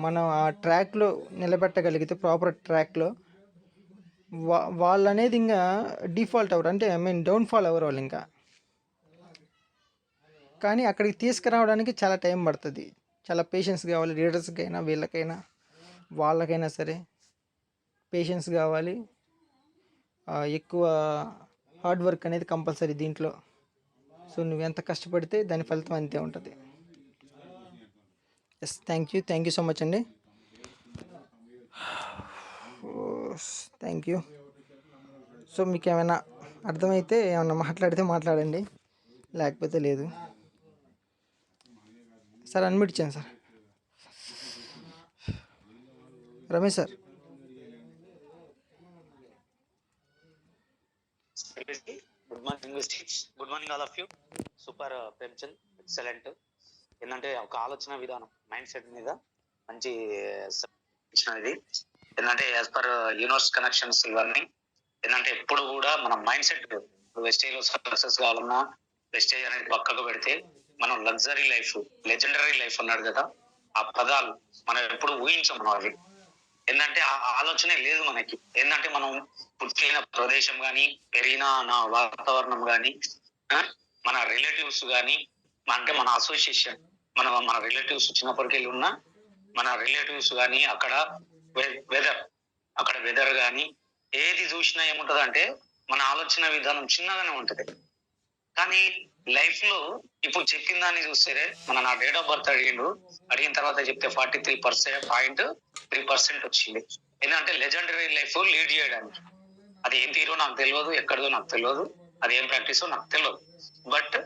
మనం ఆ ట్రాక్లో నిలబెట్టగలిగితే, ప్రాపర్ ట్రాక్లో, వాళ్ళు అనేది ఇంకా డిఫాల్ట్ అవ్వరు, అంటే డౌన్ఫాల్ అవ్వరు వాళ్ళు ఇంకా. కానీ అక్కడికి తీసుకురావడానికి చాలా టైం పడుతుంది, చాలా పేషెన్స్ కావాలి. లీడర్స్కైనా, వీళ్ళకైనా, వాళ్ళకైనా సరే పేషెన్స్ కావాలి. ఎక్కువ హార్డ్ వర్క్ అనేది కంపల్సరీ దీంట్లో. సో నువ్వు ఎంత కష్టపడితే దాని ఫలితం అంతే ఉంటుంది. Yes, thank you so much అండి. Thank you. సో మీకు ఏమైనా అర్థమైతే ఏమైనా మాట్లాడితే మాట్లాడండి, లేకపోతే లేదు. సార్ అన్మ్యూట్ ఇచ్చాను sir. Ramesh sir. Good morning all of you. Super Premchand, excellent. ఏంటంటే ఒక ఆలోచన విధానం, మైండ్ సెట్ మీద మంచి ఇది ఏంటంటే యాజ్ పర్ యూనివర్స్ కనెక్షన్స్ ఇవన్నీ ఏంటంటే ఎప్పుడు కూడా మన మైండ్ సెట్ వెస్టేజ్ లో సక్సెస్ కావాలన్నా వెస్టేజ్ అనేది పక్కకు పెడితే మనం లగ్జరీ లైఫ్, లెజెండరీ లైఫ్ అన్నాడు కదా, ఆ పదాలు మనం ఎప్పుడు ఊహించం. అవి ఏంటంటే ఆ ఆలోచనే లేదు మనకి. ఏంటంటే మనం పుట్టిన ప్రదేశం కానీ, పెరిగిన నా వాతావరణం కానీ, మన రిలేటివ్స్ కానీ, అంటే మన అసోసియేషన్, మన రిలేటివ్స్ చిన్నప్పటికెళ్ళి ఉన్న మన రిలేటివ్స్ కానీ, అక్కడ వెదర్ కానీ ఏది చూసినా ఏముంటది అంటే మన ఆలోచన విధానం చిన్నగానే ఉంటది. కానీ లైఫ్ లో ఇప్పుడు చెప్పిన దాన్ని చూస్తే, నా డేట్ ఆఫ్ బర్త్ అడిగిన తర్వాత చెప్తే 43.3% వచ్చింది. ఏంటంటే లెజెండరీ లైఫ్ లీడ్ చేయడానికి. అది ఏం తీరో నాకు తెలియదు, ఎక్కడదో నాకు తెలియదు, అది ఏం ప్రాక్టీసో నాకు తెలియదు. బట్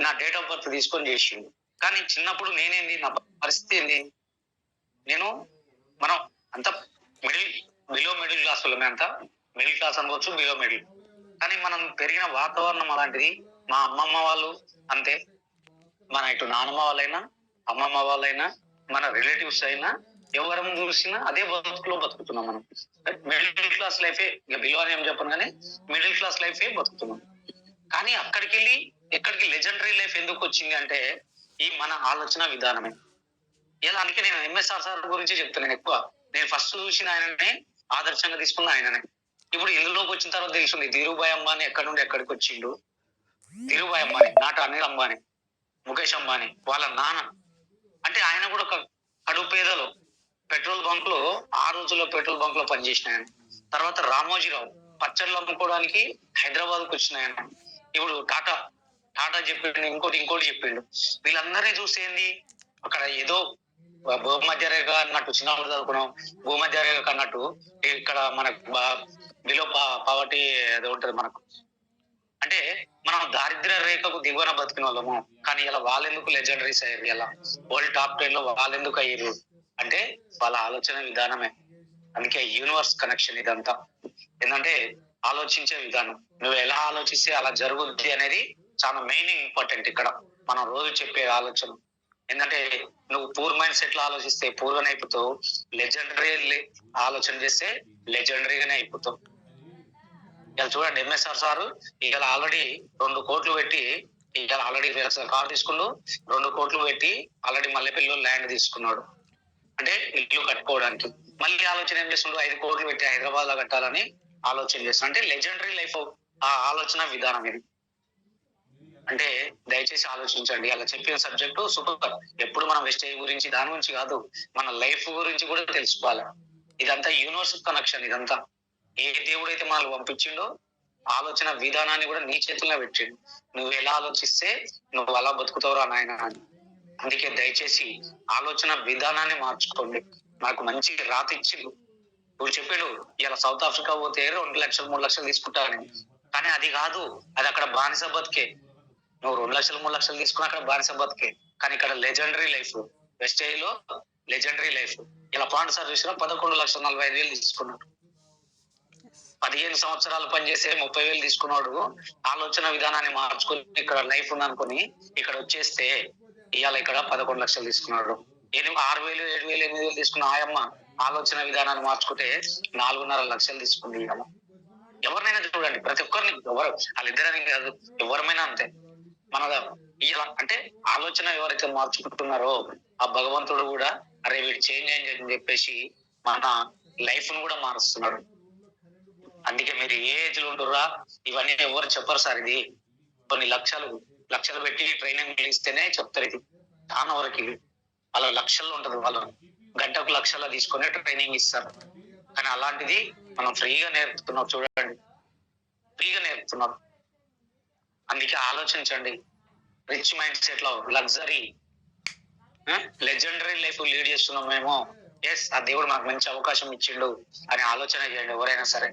నా డేట్ ఆఫ్ బర్త్ తీసుకొని చేసిండు. కానీ చిన్నప్పుడు నేనేంది, నా పరిస్థితి ఏంది, మనం అంత బిలో మిడిల్ క్లాస్ వాళ్ళమే, అంతా మిడిల్ క్లాస్ అనుకోవచ్చు, బిలో మిడిల్. కానీ మనం పెరిగిన వాతావరణం అలాంటిది. మా అమ్మమ్మ వాళ్ళు అంతే, మన ఇటు నానమ్మ వాళ్ళైనా, అమ్మమ్మ వాళ్ళైనా, మన రిలేటివ్స్ అయినా, ఎవరం చూసినా అదే బతుకులో బతుకుతున్నాం మనం. మిడిల్ క్లాస్ లైఫే, ఇక బిలో అని ఏం చెప్పను, కానీ మిడిల్ క్లాస్ లైఫే బతుకుతున్నాం. కానీ అక్కడికి వెళ్ళి ఎక్కడికి లెజెండరీ లైఫ్ ఎందుకు వచ్చింది అంటే ఈ మన ఆలోచన విధానమే. ఇలా అందుకే నేను ఎంఎస్ఆర్ సార్ గురించి చెప్తున్నాను ఎక్కువ. నేను ఫస్ట్ చూసిన ఆయననే ఆదర్శంగా తీసుకున్న ఆయననే. ఇప్పుడు ఇందులోకి వచ్చిన తర్వాత తెలుస్తుంది ధీరుభాయ్ అంబానీ ఎక్కడి నుండి ఎక్కడికి వచ్చిండు. ధీరుభాయ్ అంబానీ, నాట అనిల్ అంబానీ, ముఖేష్ అంబానీ వాళ్ళ నాన్న. అంటే ఆయన కూడా ఒక కడుపేదలో పెట్రోల్ బంక్ లో, ఆ రోజుల్లో పెట్రోల్ బంక్ లో పనిచేసిన ఆయన. తర్వాత రామోజీరావు పచ్చళ్ళు అమ్ముకోవడానికి హైదరాబాద్కు వచ్చిన ఆయన. ఇప్పుడు టాటా చెప్పిండు, ఇంకోటి చెప్పిండు. వీళ్ళందరినీ చూసి ఏంది, అక్కడ ఏదో భూమధ్యరేఖ అన్నట్టు, చిన్నప్పుడు చదువుకున్నాం భూమధ్యరేఖ అన్నట్టు, ఇక్కడ మనకు బిలో పావర్టీ ఏదో ఉంటది మనకు. అంటే మనం దారిద్ర్య రేఖకు దిగువన బతికిన వాళ్ళము, కానీ ఇలా వాళ్ళెందుకు లెజెండరీస్ అయ్యారు? ఇలా వరల్డ్ టాప్ 10 లో వాళ్ళెందుకు అయ్యారు అంటే వాళ్ళ ఆలోచన విధానమే. అందుకే యూనివర్స్ కనెక్షన్ ఇదంతా. ఏంటంటే ఆలోచించే విధానం. నువ్వు ఎలా ఆలోచిస్తే అలా జరుగుద్ది అనేది చాలా మెయిన్ ఇంపార్టెంట్ ఇక్కడ. మనం రోజు చెప్పే ఆలోచన ఏంటంటే, నువ్వు పూర్ మైండ్ సెట్ లో ఆలోచిస్తే పూర్ గానే అయిపోతావు. లెజెండరీ ఆలోచన చేస్తే లెజెండరీగానే అయిపోతావు. ఇలా చూడండి, ఎంఎస్ఆర్ సార్ ఇవాళ ఆల్రెడీ 2 కోట్లు పెట్టి ఇవాళ ఆల్రెడీ కార్ తీసుకుంటూ 2 కోట్లు పెట్టి ఆల్రెడీ మల్లెపల్లిలో ల్యాండ్ తీసుకున్నాడు. అంటే ఇల్లు కట్టుకోవడానికి. మళ్ళీ ఆలోచన ఏం చేస్తుండ్రు? 5 కోట్లు పెట్టి హైదరాబాద్ లో కట్టాలని ఆలోచన చేస్తున్నాడు. అంటే లెజెండరీ లైఫ్ ఆ ఆలోచన విధానం ఇది. అంటే దయచేసి ఆలోచించండి. అలా చెప్పిన సబ్జెక్టు సూపర్. ఎప్పుడు మనం వెస్టేజ్ గురించి దాని గురించి కాదు, మన లైఫ్ గురించి కూడా తెలుసుకోవాలి. ఇదంతా యూనివర్స్ కనెక్షన్. ఇదంతా ఏ దేవుడైతే మనల్ని పంపించిండో ఆలోచన విధానాన్ని కూడా నీ చేతుల్లో పెట్టిండు. నువ్వు ఎలా ఆలోచిస్తే నువ్వు అలా బతుకుతావురా నాయన అని. అందుకే దయచేసి ఆలోచన విధానాన్ని మార్చుకోండి. నాకు మంచి రాత ఇచ్చిండు. ఇప్పుడు చెప్పాడు ఇలా సౌత్ ఆఫ్రికా పోతే 2 లక్షలు 3 లక్షలు తీసుకుంటారని. కానీ అది కాదు, అది అక్కడ బానిస బతికే. నువ్వు 2 లక్షలు 3 లక్షలు తీసుకున్నా అక్కడ బానిస బతికే. కానీ ఇక్కడ లెజెండరీ లైఫ్. వెస్టేజ్ లో లెజెండరీ లైఫ్. ఇలా పాండ్ సార్ చూసినా 11,45,000 తీసుకున్నాడు. 15 సంవత్సరాలు పనిచేసే 30,000 తీసుకున్నాడు. ఆలోచన విధానాన్ని మార్చుకుని ఇక్కడ లైఫ్ ఉందనుకుని ఇక్కడ వచ్చేస్తే ఇవాళ ఇక్కడ 11 లక్షలు తీసుకున్నాడు. 6,000 7,000 8,000 తీసుకున్న ఆయమ్మ ఆలోచన విధానాన్ని మార్చుకుంటే 4.5 లక్షలు తీసుకుంది. ఎవరినైనా చూడండి, ప్రతి ఒక్కరిని, ఎవరు వాళ్ళిద్దరని కాదు, ఎవరమైనా అంతే. మన ఇలా అంటే ఆలోచన ఎవరైతే మార్చుకుంటున్నారో ఆ భగవంతుడు కూడా అరే వీడు చేంజ్ అని చెప్పేసి మన లైఫ్ ను కూడా మారుస్తున్నాడు. అందుకే మీరు ఏ ఏజ్ లో ఉంటుర్రా ఇవన్నీ ఎవరు చెప్పరు సార్. ఇది కొన్ని లక్షలు పెట్టి ట్రైనింగ్ ఇస్తేనే చెప్తారు. ఇది చాలా వరకు వాళ్ళ లక్షల్లో ఉంటది. వాళ్ళు గంటకు లక్షల్లో తీసుకొని ట్రైనింగ్ ఇస్తారు. కానీ అలాంటిది మనం ఫ్రీగా నేర్పుతున్నాం. చూడండి, ఫ్రీగా నేర్పుతున్నాం. అందుకే ఆలోచించండి. రిచ్ మైండ్ సెట్ లో లగ్జరీ లెజెండరీ లైఫ్ లీడ్ చేస్తున్నాం మేము. ఎస్, ఆ దేవుడు మనకు మంచి అవకాశం ఇచ్చిండు అని ఆలోచన చేయండి ఎవరైనా సరే.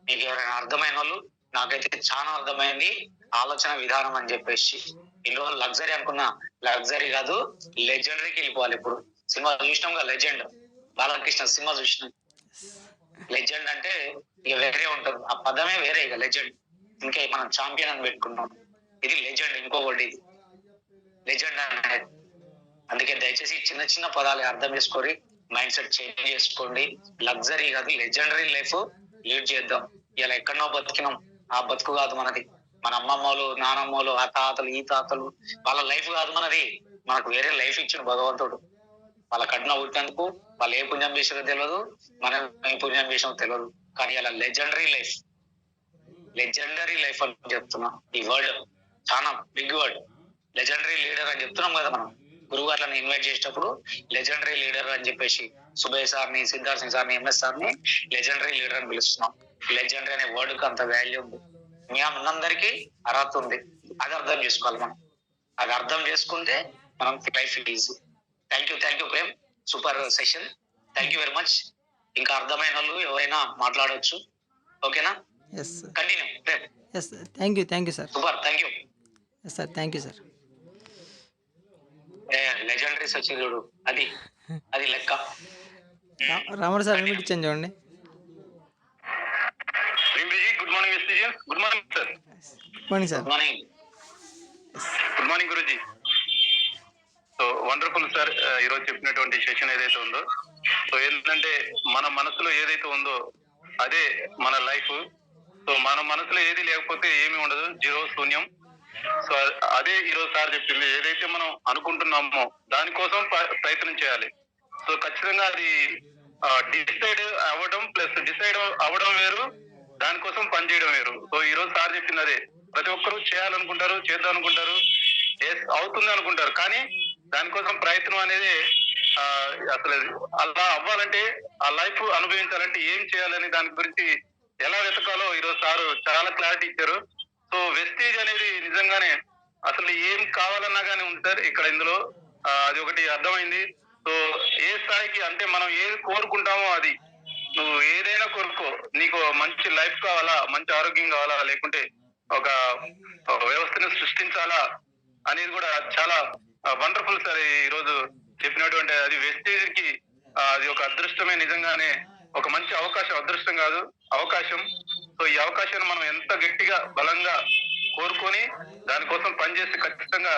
మీకు ఎవరైనా అర్థమైన వాళ్ళు, నాకైతే చాలా అర్థమైంది ఆలోచన విధానం అని చెప్పేసి. ఇన్ని రోజులు లగ్జరీ అనుకున్నా, లగ్జరీ కాదు లెజెండరీకి వెళ్ళిపోవాలి. ఇప్పుడు సినిమా చూసినాం కదా లెజెండ్, బాలకృష్ణ సినిమా చూసినాం. లెజెండ్ అంటే ఇక వేరే ఉంటుంది, ఆ పదమే వేరే. ఇక లెజెండ్ ఇంకా మనం ఛాంపియన్ అని పెట్టుకున్నాం. ఇది లెజెండ్, ఇంకొకటి ఇది లెజెండ్ అనేది. అందుకే దయచేసి చిన్న చిన్న పదాలు అర్థం చేసుకొని మైండ్ సెట్ చేంజ్ చేసుకోండి. లగ్జరీ కాదు లెజెండరీ లైఫ్ లీడ్ చేద్దాం. ఇలా ఎక్కడనో బతికినాం, ఆ బతుకు కాదు మనది. మన అమ్మమ్మలు నానమ్మలు ఆ తాతలు ఈ తాతలు వాళ్ళ లైఫ్ కాదు మనది. మనకు వేరే లైఫ్ ఇచ్చిన భగవంతుడు. వాళ్ళ కఠిన పుట్టినందుకు వాళ్ళు ఏ పుణ్యం చేసారో తెలియదు, మనం ఏ పుణ్యం చేసామో తెలియదు. కానీ అలా లెజెండరీ లైఫ్ అని చెప్తున్నా. ఈ వర్డ్ చాలా బిగ్ వర్డ్. లెజెండరీ లీడర్ అని చెప్తున్నాం కదా మనం. గురువు గారిని ఇన్వైట్ చేసేటప్పుడు లెజెండరీ లీడర్ అని చెప్పేసి సుబేష్ సార్ని, సిద్ధార్థ్ సింగ్ సార్ని, ఎంఎస్ సార్ని లెజెండరీ లీడర్ అని పిలుస్తున్నాం. లెజెండరీ అనే వర్డ్ కి అంత వాల్యూ ఉంది. మీ అందరికీ అర్హత ఉంది. అది అర్థం చేసుకోవాలి మనం. అది అర్థం చేసుకుంటే మనం life easy. Thank you Prem. Super session. Thank you very much. ఇంకా అర్థమైన వాళ్ళు ఎవరైనా మాట్లాడవచ్చు. ఓకేనా? Continue Prem. Thank you sir. Super, thank you. Yes sir, thank you sir. Legendaries వచ్చి చూడు, అది లెక్క. రామర్ సార్ ఇన్విట్ ఇచ్చాను చూడండి. గుడ్ మార్నింగ్ ఎస్టీజన్. Good morning sir. Good morning sir. Good morning Guruji. So wonderful sir. ఈరోజు చెప్పినటువంటి సెషన్ ఏదైతే ఉందో, సో ఏంటంటే మన మనసులో ఏదైతే ఉందో అదే మన లైఫ్. సో మన మనసులో ఏది లేకపోతే ఏమీ ఉండదు, జీరో, శూన్యం. సో అదే ఈరోజు సార్ చెప్పింది. ఏదైతే మనం అనుకుంటున్నామో దానికోసం ప్రయత్నం చేయాలి. సో ఖచ్చితంగా అది డిసైడ్ అవ్వడం వేరు, దానికోసం పనిచేయడం వేరు. సో ఈ రోజు సార్ చెప్పింది అదే. ప్రతి ఒక్కరూ చేయాలనుకుంటారు, చేద్దాం అనుకుంటారు, అవుతుంది అనుకుంటారు, కానీ దానికోసం ప్రయత్నం అనేది అసలు అలా అవ్వాలంటే, ఆ లైఫ్ అనుభవించాలంటే ఏం చేయాలని దాని గురించి ఎలా వెతకాలో ఈరోజు సార్ చాలా క్లారిటీ ఇచ్చారు. సో వెస్టేజ్ అనేది నిజంగానే అసలు ఏం కావాలన్నా కానీ ఉంది సార్ ఇక్కడ. ఇందులో అది ఒకటి అర్థమైంది. సో ఏ స్థాయికి అంటే మనం ఏది కోరుకుంటామో అది, నువ్వు ఏదైనా కోరుకో, నీకు మంచి లైఫ్ కావాలా, మంచి ఆరోగ్యం కావాలా, లేకుంటే ఒక వ్యవస్థను సృష్టించాలా అనేది కూడా చాలా వండర్ఫుల్ సార్ ఈ రోజు చెప్పినటువంటి అది వెస్టేజ్ కి అది ఒక అదృష్టమే, నిజంగానే ఒక మంచి అవకాశం, అదృష్టం కాదు అవకాశం. సో ఈ అవకాశాన్ని మనం ఎంత గట్టిగా బలంగా కోరుకొని దానికోసం పనిచేసి ఖచ్చితంగా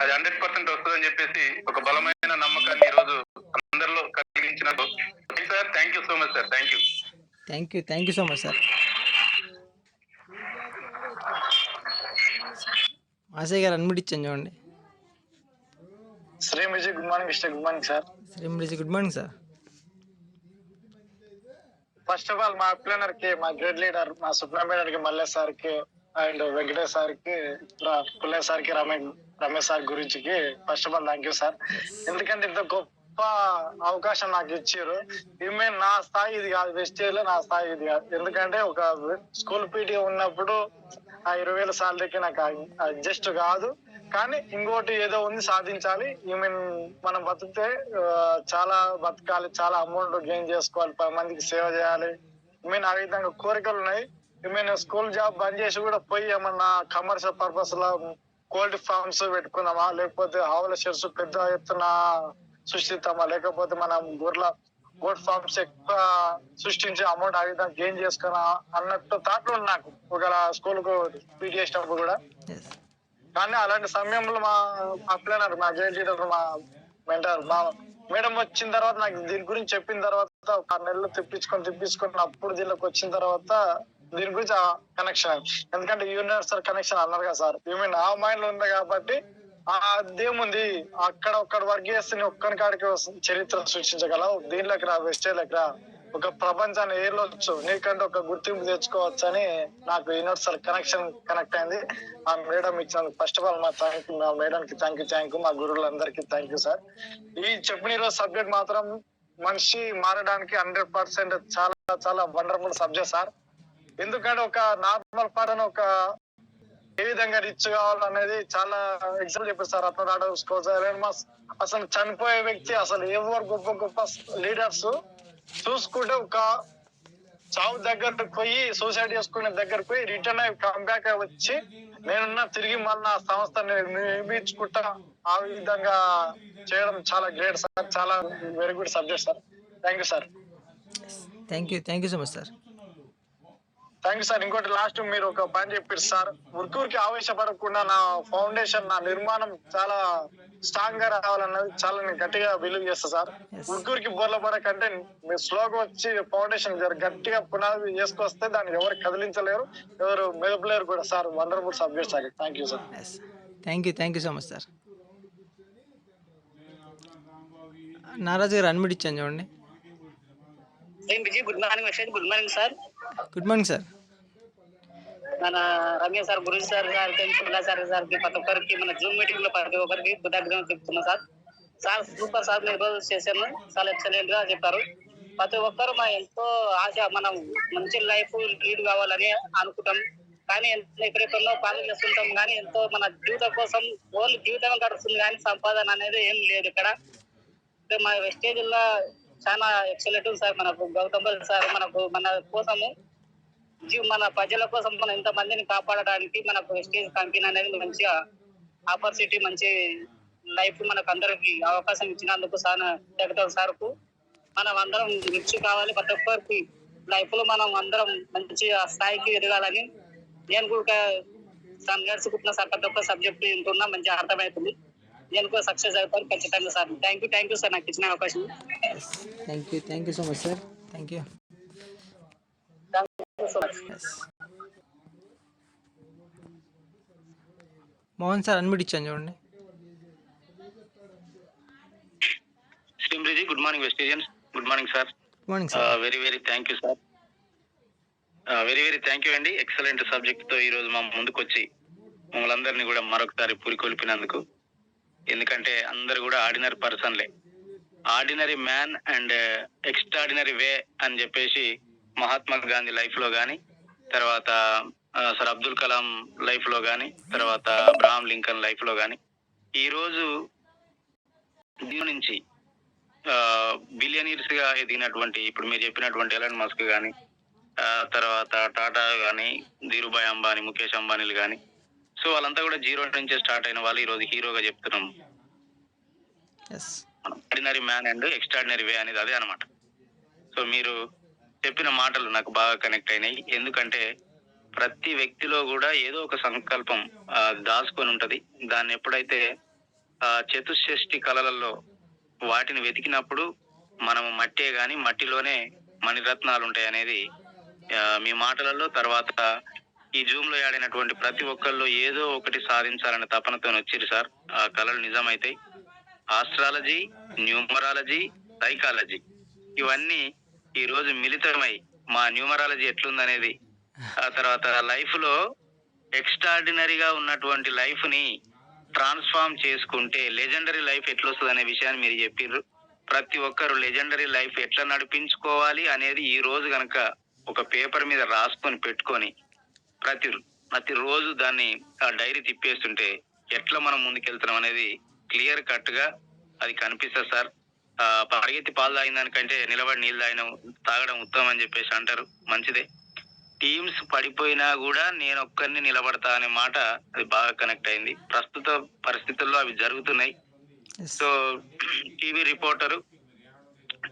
అది 100% వస్తుందని చెప్పేసి ఒక బలమైన నమ్మకాన్ని ఈ రోజు అందరిలో కలిగించిన sir. Thank you so much sir. Thank you. Thank you so much sir. Masayya గారు అన్మిట్ ఇచ్చాను చూడండి. Shri Vijay good morning mister. Good morning sir. Shri Vijay good morning sir. First of all మా ప్లేనర్ కి, మా గ్రేడ్ లీడర్ మా సుబ్రహ్మణ్యం కి, మల్లేష్ సార్ కి అండ్ వెంకటేష్ సార్ కి, పుల్లయ్య సార్ కి, రమేష్ సార్ గురించి first of all thank you sir. ఎందుకంటే ఇంత గొప్ప అవకాశం నాకు ఇచ్చారు. ఈమె నా స్థాయి ఇది కాదు, వెస్టేజ్ లో నా స్థాయి ఇది కాదు. ఎందుకంటే ఒక స్కూల్ పీటీ ఉన్నప్పుడు ఆ 20,000 సాలరీకి నాకు అడ్జస్ట్ కాదు. కానీ ఇంకోటి ఏదో ఉంది, సాధించాలి. ఈమెన్ మనం బతికితే చాలా బతకాలి, చాలా అమౌంట్ గెయిన్ చేసుకోవాలి, 10 మందికి సేవ చేయాలి. ఆ విధంగా కోరికలు ఉన్నాయి. స్కూల్ జాబ్ బంద్ చేసి కూడా పోయి ఏమన్నా కమర్షియల్ పర్పస్ లో కోల్డ్ ఫార్మ్స్ పెట్టుకుందామా, లేకపోతే ఆవుల షెడ్స్ పెద్ద ఎత్తున సృష్టిస్తామా, లేకపోతే మనం గోడ్ ఫార్మ్స్ ఎక్కువ సృష్టించి అమౌంట్ ఆ విధంగా గెయిన్ చేసుకున్నా అన్నట్టు థాట్ ఉంది నాకు ఒక స్కూల్ కు పీటీ చేసినప్పుడు కూడా. కానీ అలాంటి సమయంలో మా ప్లేనర్, మా గైడ్ లీడర్, మా మెంటర్, మా మేడం వచ్చిన తర్వాత నాకు దీని గురించి చెప్పిన తర్వాత ఒక 6 నెలలు తెప్పించుకొని అప్పుడు దీనిలోకి వచ్చిన తర్వాత దీని గురించి ఆ కనెక్షన్, ఎందుకంటే యూనివర్సల్ కనెక్షన్ అన్నారు కదా సార్, ఆ మైండ్ లో ఉంది కాబట్టి అదేముంది అక్కడ ఒక్కడి వర్క్ చేస్తే ఒక్కని కాడికి చరిత్ర సృష్టించగలవు, దీనిలోకి రా, వెస్టేజ్లోకి రా, ఒక ప్రపంచాన్ని ఏర్లొచ్చు, నీకంటే ఒక గుర్తింపు తెచ్చుకోవచ్చు అని నాకు యూనివర్సల్ కనెక్ట్ అయింది. ఆ మేడం ఇచ్చినందుకు ఫస్ట్ ఆఫ్ ఆల్ మా మేడం కి థ్యాంక్ యూ, మా గురువులందరికీ థ్యాంక్ యూ సార్. ఈ చెప్పిన ఈరోజు సబ్జెక్ట్ మాత్రం మనిషి మారడానికి 100% చాలా చాలా వండర్ఫుల్ సబ్జెక్ట్ సార్. ఎందుకంటే ఒక నార్మల్ పర్సన్ ఒక ఏ విధంగా రిచ్ కావాలనేది చాలా ఎగ్జాంపుల్ చెప్పారు సార్. అసలు చనిపోయే వ్యక్తి, అసలు ఎవరు గొప్ప గొప్ప లీడర్స్ చూసుకుంటే ఒక చావు దగ్గరకు పోయి సూసైడ్ చేసుకునే దగ్గరకు పోయి రిటర్న్ అయ్యి కంబ్యాక్ వచ్చి నేనున్నా తిరిగి మళ్ళీ ఆ సంస్థని నిర్మించుకుంటా ఆ విధంగా చేయడం చాలా గ్రేట్ సార్. చాలా very good subject sir. Thank you sir. Thank you so much sir. Thank you sir. ఇంకోటి లాస్ట్ మీరు ఒక పని చెప్పారు సార్, ఊరికి ఆవేశపడకుండా నా ఫౌండేషన్, నా నిర్మాణం చాలా స్ట్రాంగ్ గా రావాలన్నది చాలా నేను గట్టిగా బిలీవ్ చేస్తా సార్. ఊరికి బోర్ల పడకంటే మీరు స్లోగా వచ్చి ఫౌండేషన్ గట్టిగా పునాది చేసుకొస్తే దాన్ని ఎవరు కదిలించలేరు, ఎవరు మెదపలేరు కూడా sir. Wonderful subject sir. Thank you sir. Thank you so much sir. Naraju గారు అన్మిట్ ఇచ్చాను చూడండి. Good morning message. Good morning sir. Good morning sir. మన రమేష్ సార్, గురుజీ సార్ గారికి, పుల్లా సార్ గారికి, ప్రతి ఒక్కరికి మన జూమ్ మీటింగ్ లో ప్రతి ఒక్కరికి కృతజ్ఞతలు చెప్తున్నా సార్. సార్ సూపర్ సార్, మీరు రోజు చేశాను, చాలా ఎక్సలెంట్ గా చెప్పారు. ప్రతి ఒక్కరు మన ఎంతో ఆశ, మనం మంచి లైఫ్ లీడ్ కావాలని అనుకుంటాం, కానీ ఎక్కడెక్కడో పనులు చేస్తుంటాం, కానీ ఎంతో మన జీవితం కోసం ఓన్లీ జీవితం గడుస్తుంది, కానీ సంపాదన అనేది ఏం లేదు ఇక్కడ. మన వెస్టేజ్ లో చాలా ఎక్సలెంట్ సార్. మనకు గౌతమ్ సార్ మనకు మన కోసము మన ప్రజల కోసం మనం ఇంత మందిని కాపాడడానికి మనకు వెస్టేజ్ కంపెనీ అనేది మంచిగా ఆపర్చునిటీ, మంచి లైఫ్ మనకు అందరికి అవకాశం ఇచ్చినందుకు జగతాల్ సార్ కు మనం అందరం రిచ్ కావాలి, ప్రతి ఒక్కరికి లైఫ్ లో మనం అందరం మంచి స్థాయికి ఎదగాలని నేను కూడా నేర్చుకుంటున్నా సార్. ప్రతి ఒక్క సబ్జెక్ట్ వింటున్నా, మంచిగా అర్థమవుతుంది. నేను కూడా సక్సెస్ అవుతాను ఖచ్చితంగా సార్. థ్యాంక్ యూ సార్ నాకు ఇచ్చిన అవకాశం. Thank you so much sir. Thank you so much. Mohan sir unmute ఇచ్చాను చూడండి. Srimriji good morning Vestigians. Good morning sir. Good morning sir. Very thank you sir. Very thank you అండి. Excellent subject తో ఈ రోజు మా ముందుకు వచ్చి మమ్మల్ని అందరినీ కూడా మరొకసారి పురికొల్పినందుకు. ఎందుకంటే అందరు కూడా ఆర్డినరీ పర్సన్లే, ordinary man and extraordinary way అని చెప్పేసి మహాత్మా గాంధీ లైఫ్ లో కానీ, తర్వాత సర్ అబ్దుల్ కలాం లైఫ్ లో కానీ, తర్వాత అబ్రహాం లింకన్ లైఫ్ లో కానీ, ఈ రోజు దీని నుంచి బిలియనీర్స్ గా ఎదిగినటువంటి ఇప్పుడు మీరు చెప్పినటువంటి ఎలాన్ మస్క్ కానీ, తర్వాత టాటా కానీ, ధీరుభాయ్ అంబానీ, ముఖేష్ అంబానీలు కానీ, సో వాళ్ళంతా కూడా జీరో నుంచే స్టార్ట్ అయిన వాళ్ళు ఈరోజు హీరోగా చెప్తున్నాం. Yes. Ordinary man and extraordinary way అనేది అదే అనమాట. సో మీరు చెప్పిన మాటలు నాకు బాగా కనెక్ట్ అయినాయి. ఎందుకంటే ప్రతి వ్యక్తిలో కూడా ఏదో ఒక సంకల్పం దాచుకొని ఉంటది. దాన్ని ఎప్పుడైతే చతుషష్టి కళలలో వాటిని వెతికినప్పుడు మనము మట్టే గాని మట్టిలోనే మణిరత్నాలు ఉంటాయి అనేది మీ మాటలలో, తర్వాత ఈ జూమ్ లో ఆడినటువంటి ప్రతి ఒక్కళ్ళు ఏదో ఒకటి సాధించాలనే తపనతో వచ్చిరు సార్. ఆ కళలు నిజమైతాయి. ఆస్ట్రాలజీ, న్యూమరాలజీ, సైకాలజీ ఇవన్నీ ఈ రోజు మిళితమై మా న్యూమరాలజీ ఎట్లుందనేది, ఆ తర్వాత లైఫ్ లో ఎక్స్ట్రాడినరీగా ఉన్నటువంటి లైఫ్ ని ట్రాన్స్ఫార్మ్ చేసుకుంటే లెజెండరీ లైఫ్ ఎట్లొస్తుంది అనే విషయాన్ని మీరు చెప్పిర్రు. ప్రతి ఒక్కరు లెజెండరీ లైఫ్ ఎట్లా నడిపించుకోవాలి అనేది ఈ రోజు గనక ఒక పేపర్ మీద రాసుకొని పెట్టుకొని ప్రతి రోజు దాన్ని ఆ డైరీ తిప్పేస్తుంటే ఎట్లా మనం ముందుకెళ్తున్నాం అనేది క్లియర్ కట్ గా అది కనిపిస్తుంది సార్. పరిగెత్తి పాలు తాగిన దానికంటే నిలబడి నీళ్ళు తాగడం ఉత్తమం అని చెప్పేసి అంటారు. మంచిదే. టీమ్స్ పడిపోయినా కూడా నేను ఒక్కరిని నిలబడతా అనే మాట అది బాగా కనెక్ట్ అయింది. ప్రస్తుత పరిస్థితుల్లో అవి జరుగుతున్నాయి. So TV reporter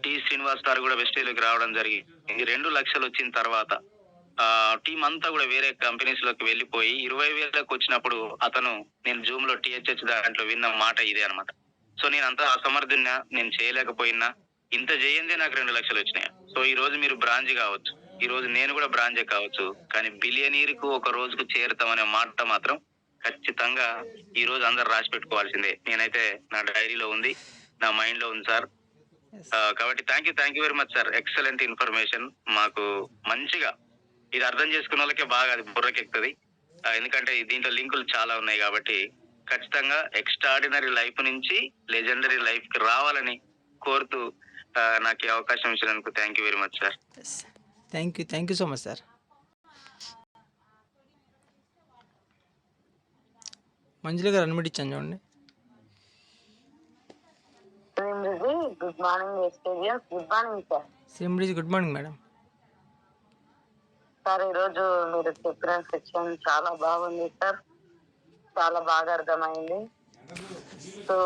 T Srinivas గారు కూడా వెస్టేజ్లోకి రావడం జరిగింది. 2 లక్షలు వచ్చిన తర్వాత టీం అంతా కూడా వేరే కంపెనీస్ లోకి వెళ్ళిపోయి 20,000కి వచ్చినప్పుడు అతను నేను జూమ్ లో THH దాంట్లో విన్న మాట ఇదే అనమాట. సో నేను అంతా అసమర్థున్నా, నేను చేయలేకపోయినా, ఇంత చేయందే నాకు 2 లక్షలు వచ్చినాయి. సో ఈ రోజు మీరు బ్రాంజ్ కావచ్చు, ఈ రోజు నేను కూడా బ్రాంజే కావచ్చు, కానీ బిలియనీర్ కు ఒక రోజుకు చేరుతామనే మాట మాత్రం ఖచ్చితంగా ఈ రోజు అందరు రాసి పెట్టుకోవాల్సిందే. నేనైతే నా డైరీలో ఉంది, నా మైండ్ లో ఉంది సార్. కాబట్టి thank you very much sir. Excellent information. మాకు మంచిగా ఇది అర్థం చేసుకున్న వాళ్ళకే బాగా అది బుర్రకెక్కుతుంది. ఎందుకంటే దీంట్లో లింకులు చాలా ఉన్నాయి కాబట్టి ఖచ్చితంగా ఎక్స్ట్రాడినరీ లైఫ్ నుంచి లెజెండరీ లైఫ్ కి రావాలని కోరుతూ నాకు ఈ అవకాశం ఇచ్చినందుకు thank you very much sir. Thank you so much sir. Manjula గారు అన్మిట్ ఇచ్చాను చూడండి. Good morning. Good morning sir. Srimriji good morning madam. Sir ఈరోజు మీరు చెప్పిన సెక్షన్ చాలా బాగుంది సార్, చాలా బాగా అర్థమైంది. సో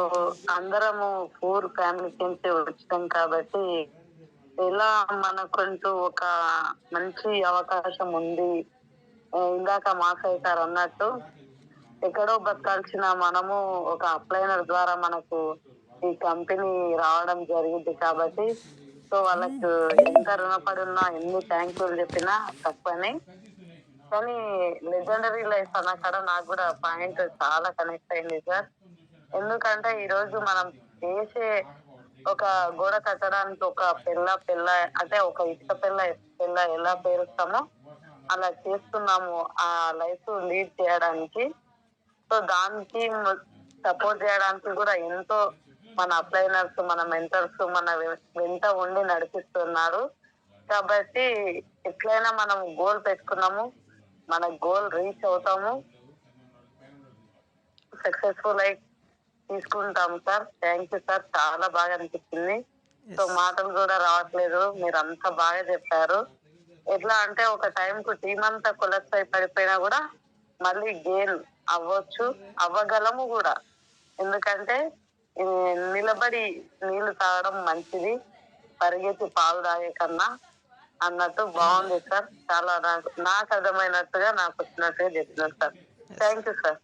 అందరము 4 ఫ్యామిలీస్ నుంచి వచ్చాం కాబట్టి ఎలా మనకంటూ ఒక మంచి అవకాశం ఉంది. ఇందాక మాసయ్య సార్ అన్నట్టు ఎక్కడో బతకాల్సిన మనము ఒక అప్లైనర్ ద్వారా మనకు ఈ కంపెనీ రావడం జరిగింది కాబట్టి సో వాళ్ళకు ఎంత రుణపడి ఉన్నా, ఎన్ని థ్యాంక్యూలు చెప్పినా తప్పని. కానీ లెజెండరీ లైఫ్ అన్న కాడ నాకు కూడా పాయింట్ చాలా కనెక్ట్ అయింది సార్. ఎందుకంటే ఈ రోజు మనం చేసే ఒక గోడ కట్టడానికి ఒక పిల్ల అంటే ఒక ఇసుక పిల్ల ఎలా పేరుస్తామో అలా చేస్తున్నాము ఆ లైఫ్ లీడ్ చేయడానికి. సో దానికి సపోర్ట్ చేయడానికి కూడా ఎంతో మన అప్లైనర్స్, మన మెంటర్స్ మన వెంట ఉండి నడిపిస్తున్నారు. కాబట్టి ఎట్లయినా మనం గోల్ పెట్టుకున్నాము, మన గోల్ రీచ్ అవుతాము, సక్సెస్ఫుల్ అయి తీసుకుంటాం సార్. థ్యాంక్ యూ సార్, చాలా బాగా అనిపించింది. సో మాటలు కూడా రావట్లేదు, మీరు అంత బాగా చెప్పారు. ఎట్లా అంటే ఒక టైంకు టీం అంతా కొలెక్ట్ అయి పడిపోయినా కూడా మళ్ళీ గెయిన్ అవ్వగలము కూడా. ఎందుకంటే నిలబడి నీళ్లు తాగడం మంచిది పరిగెత్తి పాలు తాగే కన్నా అన్నట్టు బాగుంది సార్. చాలా నాకు అర్థమైనట్టుగా నాకు వచ్చినట్టుగా చెప్పినారు sir. Thank you sir.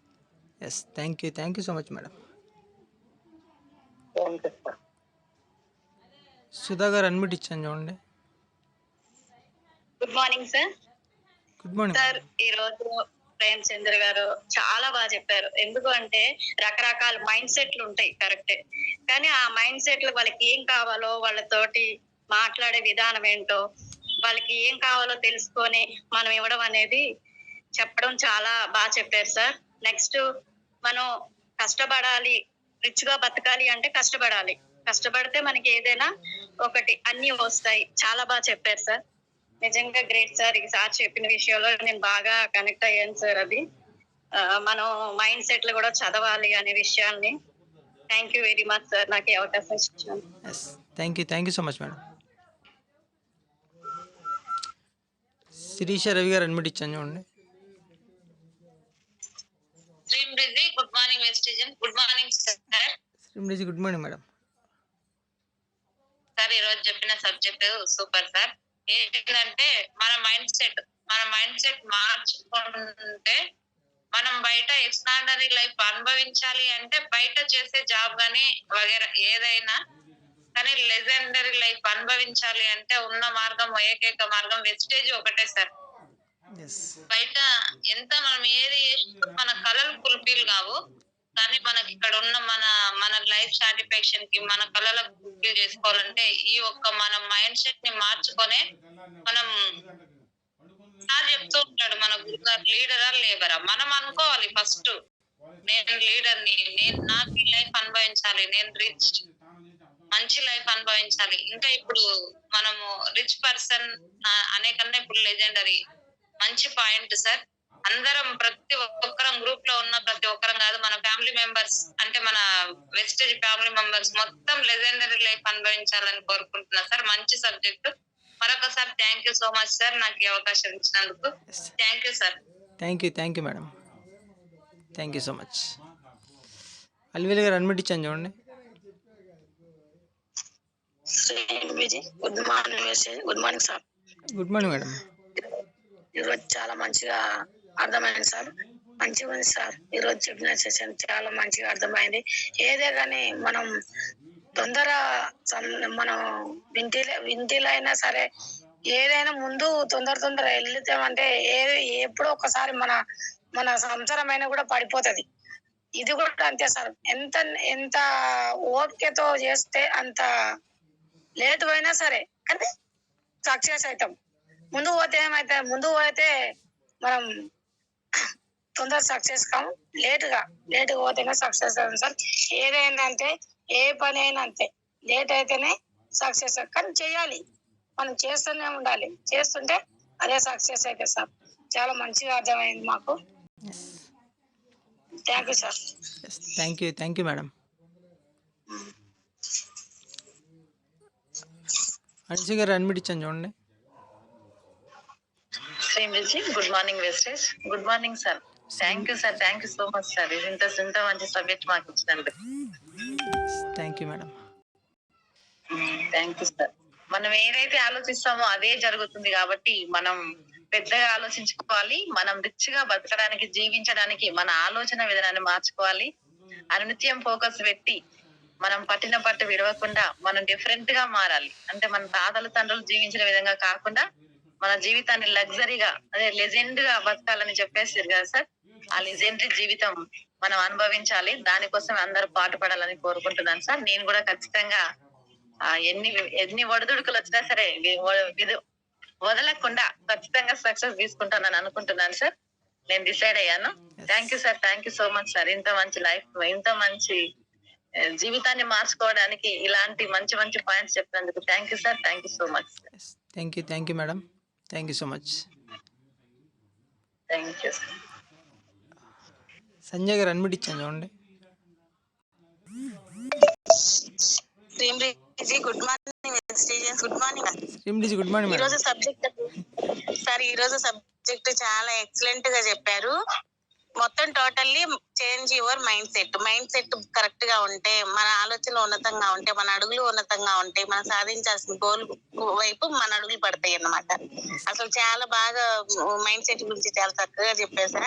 Yes thank you so much madam. Thank you sir. Sudha గారు అన్మిట్ ఇచ్చాను చూడండి. Good morning sir. Good morning sir. ఈరోజు ప్రేమచంద్ర గారు చాలా బాగా చెప్పారు. ఎందుకు అంటే రకరకాల మైండ్ సెట్లు ఉంటాయి, కరెక్టే. కానీ ఆ మైండ్ సెట్లు వాళ్ళకి ఏం కావాలో, వాళ్ళతోటి మాట్లాడే విధానం ఏంటో, వాళ్ళకి ఏం కావాలో తెలుసుకొని మనం ఇవ్వడం అనేది చెప్పడం చాలా బాగా చెప్పారు సార్. నెక్స్ట్ మనం కష్టపడాలి, రిచ్ గా బతకాలి అంటే కష్టపడితే మనకి ఏదైనా ఒకటి అన్ని వస్తాయి. చాలా బాగా చెప్పారు సార్. నిజంగా గ్రేట్ సార్. ఈసారి చెప్పిన విషయంలో నేను బాగా కనెక్ట్ అయ్యాను సార్. అది మనం మైండ్ సెట్లు కూడా చదవాలి అనే విషయాన్ని. Thank you very much sir, నాకు ఈ అవకాశం ఇచ్చాను. Thank you so much madam. Sirisha Ravi గారు అడ్మిట్ ఇచ్చాను చూడండి. Srimriji good morning Vestigian. Good morning sir. Shrimati good morning madam. Sir ఈ రోజు చెప్పిన సబ్జెక్ట్ సూపర్ సార్. ఏంటంటే మన మైండ్ సెట్ మార్చుకుంటే మనం బయట ఎక్స్ట్రాడనరీ లైఫ్ అనుభవించాలి అంటే బయట చేసే జాబ్ గానీ వగేరా ఏదైనా కానీ లెజెండరీ లైఫ్ అనుభవించాలి అంటే ఉన్న మార్గం ఏకైక మార్గం వెస్టేజ్ ఒకటే సార్. ఎస్ బయట ఎంత మనం ఏది చేసినా మన కళలు ఫుల్ఫిల్ కావు, కానీ మనకి ఇక్కడ ఉన్న మన లైఫ్ సాటిస్ఫాక్షన్ కి మన కళలకు ఫుల్ఫిల్ చేసుకోవాలంటే ఈ ఒక్క మన మైండ్ సెట్ ని మార్చుకొని మనం సార్ చెప్తూ ఉంటాడు మన గురుగారు లీడరా లేబరా మనం అనుకోవాలి ఫస్ట్ నేను లీడర్ని, నేను నాకు ఈ లైఫ్ అనుభవించాలి, నేను రిచ్ మంచి లైఫ్ అనుభవించాలి. ఇంకా ఇప్పుడు మనము రిచ్ పర్సన్ అనే కన్నా ఇప్పుడు లెజెండరీ మంచి పాయింట్ సార్. అందరం ప్రతి ఒక్కరం గ్రూప్ లో ఉన్న ప్రతి ఒక్కరం కాదు మన ఫ్యామిలీ మెంబర్స్ అంటే మన వెస్టేజ్ ఫ్యామిలీ మెంబర్స్ మొత్తం లెజెండరీ లైఫ్ అనుభవించాలని కోరుకుంటున్నా సార్. మంచి సబ్జెక్ట్. మరొకసారి thank you so much sir నాకు ఈ అవకాశం ఇచ్చినందుకు. Thank you sir. Thank you madam. Thank you so much. Alvel గారు అడ్మిట్ ఇచ్చాను చూడండి. Good morning good morning sir. Good morning madam. ఈరోజు చాలా మంచిగా అర్థమైంది సార్. మంచిగా ఉంది సార్. ఈరోజు చెప్పిన సెషన్ చాలా మంచిగా అర్థమైంది. ఏదే కానీ మనం మనం వింటిలో అయినా సరే ఏదైనా ముందు తొందర వెళ్తామంటే ఎప్పుడో ఒకసారి మన సంసారం అయినా కూడా పడిపోతుంది. ఇది కూడా అంతే సార్. ఎంత ఓపికతో చేస్తే అంత లేట్ అయినా సరే కానీ సక్సెస్ అవుతాం. ముందు పోతే మనం తొందర సక్సెస్ కాము, లేటుగా పోతేనే సక్సెస్ అవుతుంది సార్. ఏదైనా అంతే, ఏ పని అయినా అంతే, లేట్ అయితేనే సక్సెస్. కానీ చేయాలి, మనం చేస్తూనే ఉండాలి. చేస్తుంటే అదే సక్సెస్ అయితే సార్. చాలా మంచిగా అర్థమైంది మాకు. Thank you sir. Thank you madam. Anisha గారు అడ్మిట్ ఇచ్చాను చూడండి. Srimiji good morning Vestige. Good morning sir. Thank you sir. Thank you so much sir. ఇది ఇంత మంచి సబ్జెక్ట్ మాకు ఇచ్చినందుకు. Thank you madam. Thank you sir. మనం ఏదైతే ఆలోచిస్తామో అదే జరుగుతుంది కాబట్టి మనం పెద్దగా ఆలోచించుకోవాలి. మనం రిచ్ గా బతకడానికి జీవించడానికి మన ఆలోచన విధానాన్ని మార్చుకోవాలి. అనునిత్యం ఫోకస్ పెట్టి మనం పట్టిన పట్టు విడవకుండా మనం డిఫరెంట్ గా మారాలి. అంటే మన తాతలు తండ్రులు జీవించిన విధంగా కాకుండా మన జీవితాన్ని లగ్జరీగా అదే లెజెండ్ గా బతకాలని చెప్పేసారు కదా సార్. ఆ లెజెండరీ జీవితం మనం అనుభవించాలి. దానికోసం అందరూ పాటుపడాలని కోరుకుంటున్నాను సార్. నేను కూడా ఖచ్చితంగా ఎన్ని ఒడిదుడుకులు వచ్చినా సరే వదలకుండా ఖచ్చితంగా సక్సెస్ తీసుకుంటానని అనుకుంటున్నాను సార్. నేను డిసైడ్ అయ్యాను. Thank you sir. Thank you so much sir. ఇంత మంచి లైఫ్, ఇంత మంచి జీవితాన్ని మార్చుకోవడానికి ఇలాంటి మంచి పాయింట్స్ చెప్పినందుకు thank you sir. Thank you so much. Thank you madam. Thank you so much. Thank you sir. Sanjay గారు అడ్మిట్ ఇచ్చాను చూడండి. Good morning good morning. Good morning. ఈరోజు సబ్జెక్ట్ చాలా ఎక్సలెంట్ గా చెప్పారు. మొత్తం totally change your mind set correct గా ఉంటే, మన ఆలోచనలు ఉన్నతంగా ఉంటే, మన అడుగులు ఉన్నతంగా ఉంటే, మనం సాధించాల్సిన గోల్ వైపు మన అడుగులు పడతాయి అన్నమాట. అసలు చాలా బాగా మైండ్ సెట్ గురించి చాలా చక్కగా చెప్పేసా.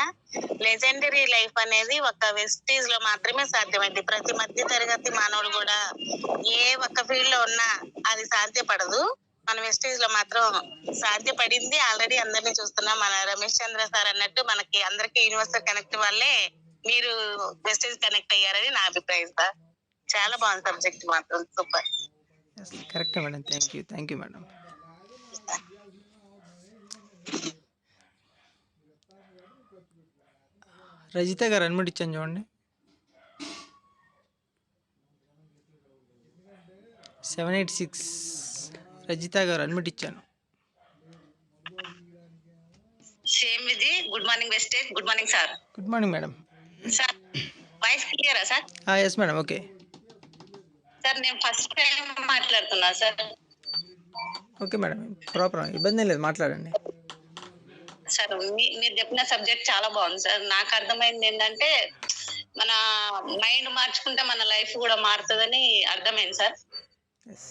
లెజెండరీ లైఫ్ అనేది ఒక వెస్టీజ్ లో మాత్రమే సాధ్యమైంది. ప్రతి మధ్య తరగతి మానవులు కూడా ఏ ఒక్క ఫీల్డ్ లో ఉన్నా అది సాధ్యపడదు. మన వెస్టేజ్ లో మాత్రం సాధ్యపడింది. ఆల్రెడీ అందరినీ చూస్తున్నాం. మన రమేష్ చంద్ర సార్ అన్నట్టు మనకి అందరికి యూనివర్సల్ కనెక్ట్ వల్లే మీరు వెస్టేజ్ కనెక్ట్ అయ్యారని నా అభిప్రాయం సార్. చాలా బాగుంది సబ్జెక్ట్ మాత్రం. Super. Correct madam. Thank you madam. Rajitha గారు అడ్మిట్ ఇచ్చాను చూడండి. 786 రజిత గారు అడ్మిట్ ఇచ్చాను. సేమ్ ఇది. Good morning Vestige. Good morning sir. Good morning madam. Sir voice క్లియరా sir? Yes madam. Okay sir నేను ఫస్ట్ టైం మాట్లాడుతున్నా సార్. Okay madam. ప్రాపర్ ఇబ్బంది లేదు, మాట్లాడండి. సార్ మీరు చెప్పిన సబ్జెక్ట్ చాలా బాగుంది సార్. నాకు అర్థమైంది ఏంటంటే మన మైండ్ మార్చుకుంటే మన లైఫ్ కూడా మారుతుందని అర్థమైంది సార్. ఎస్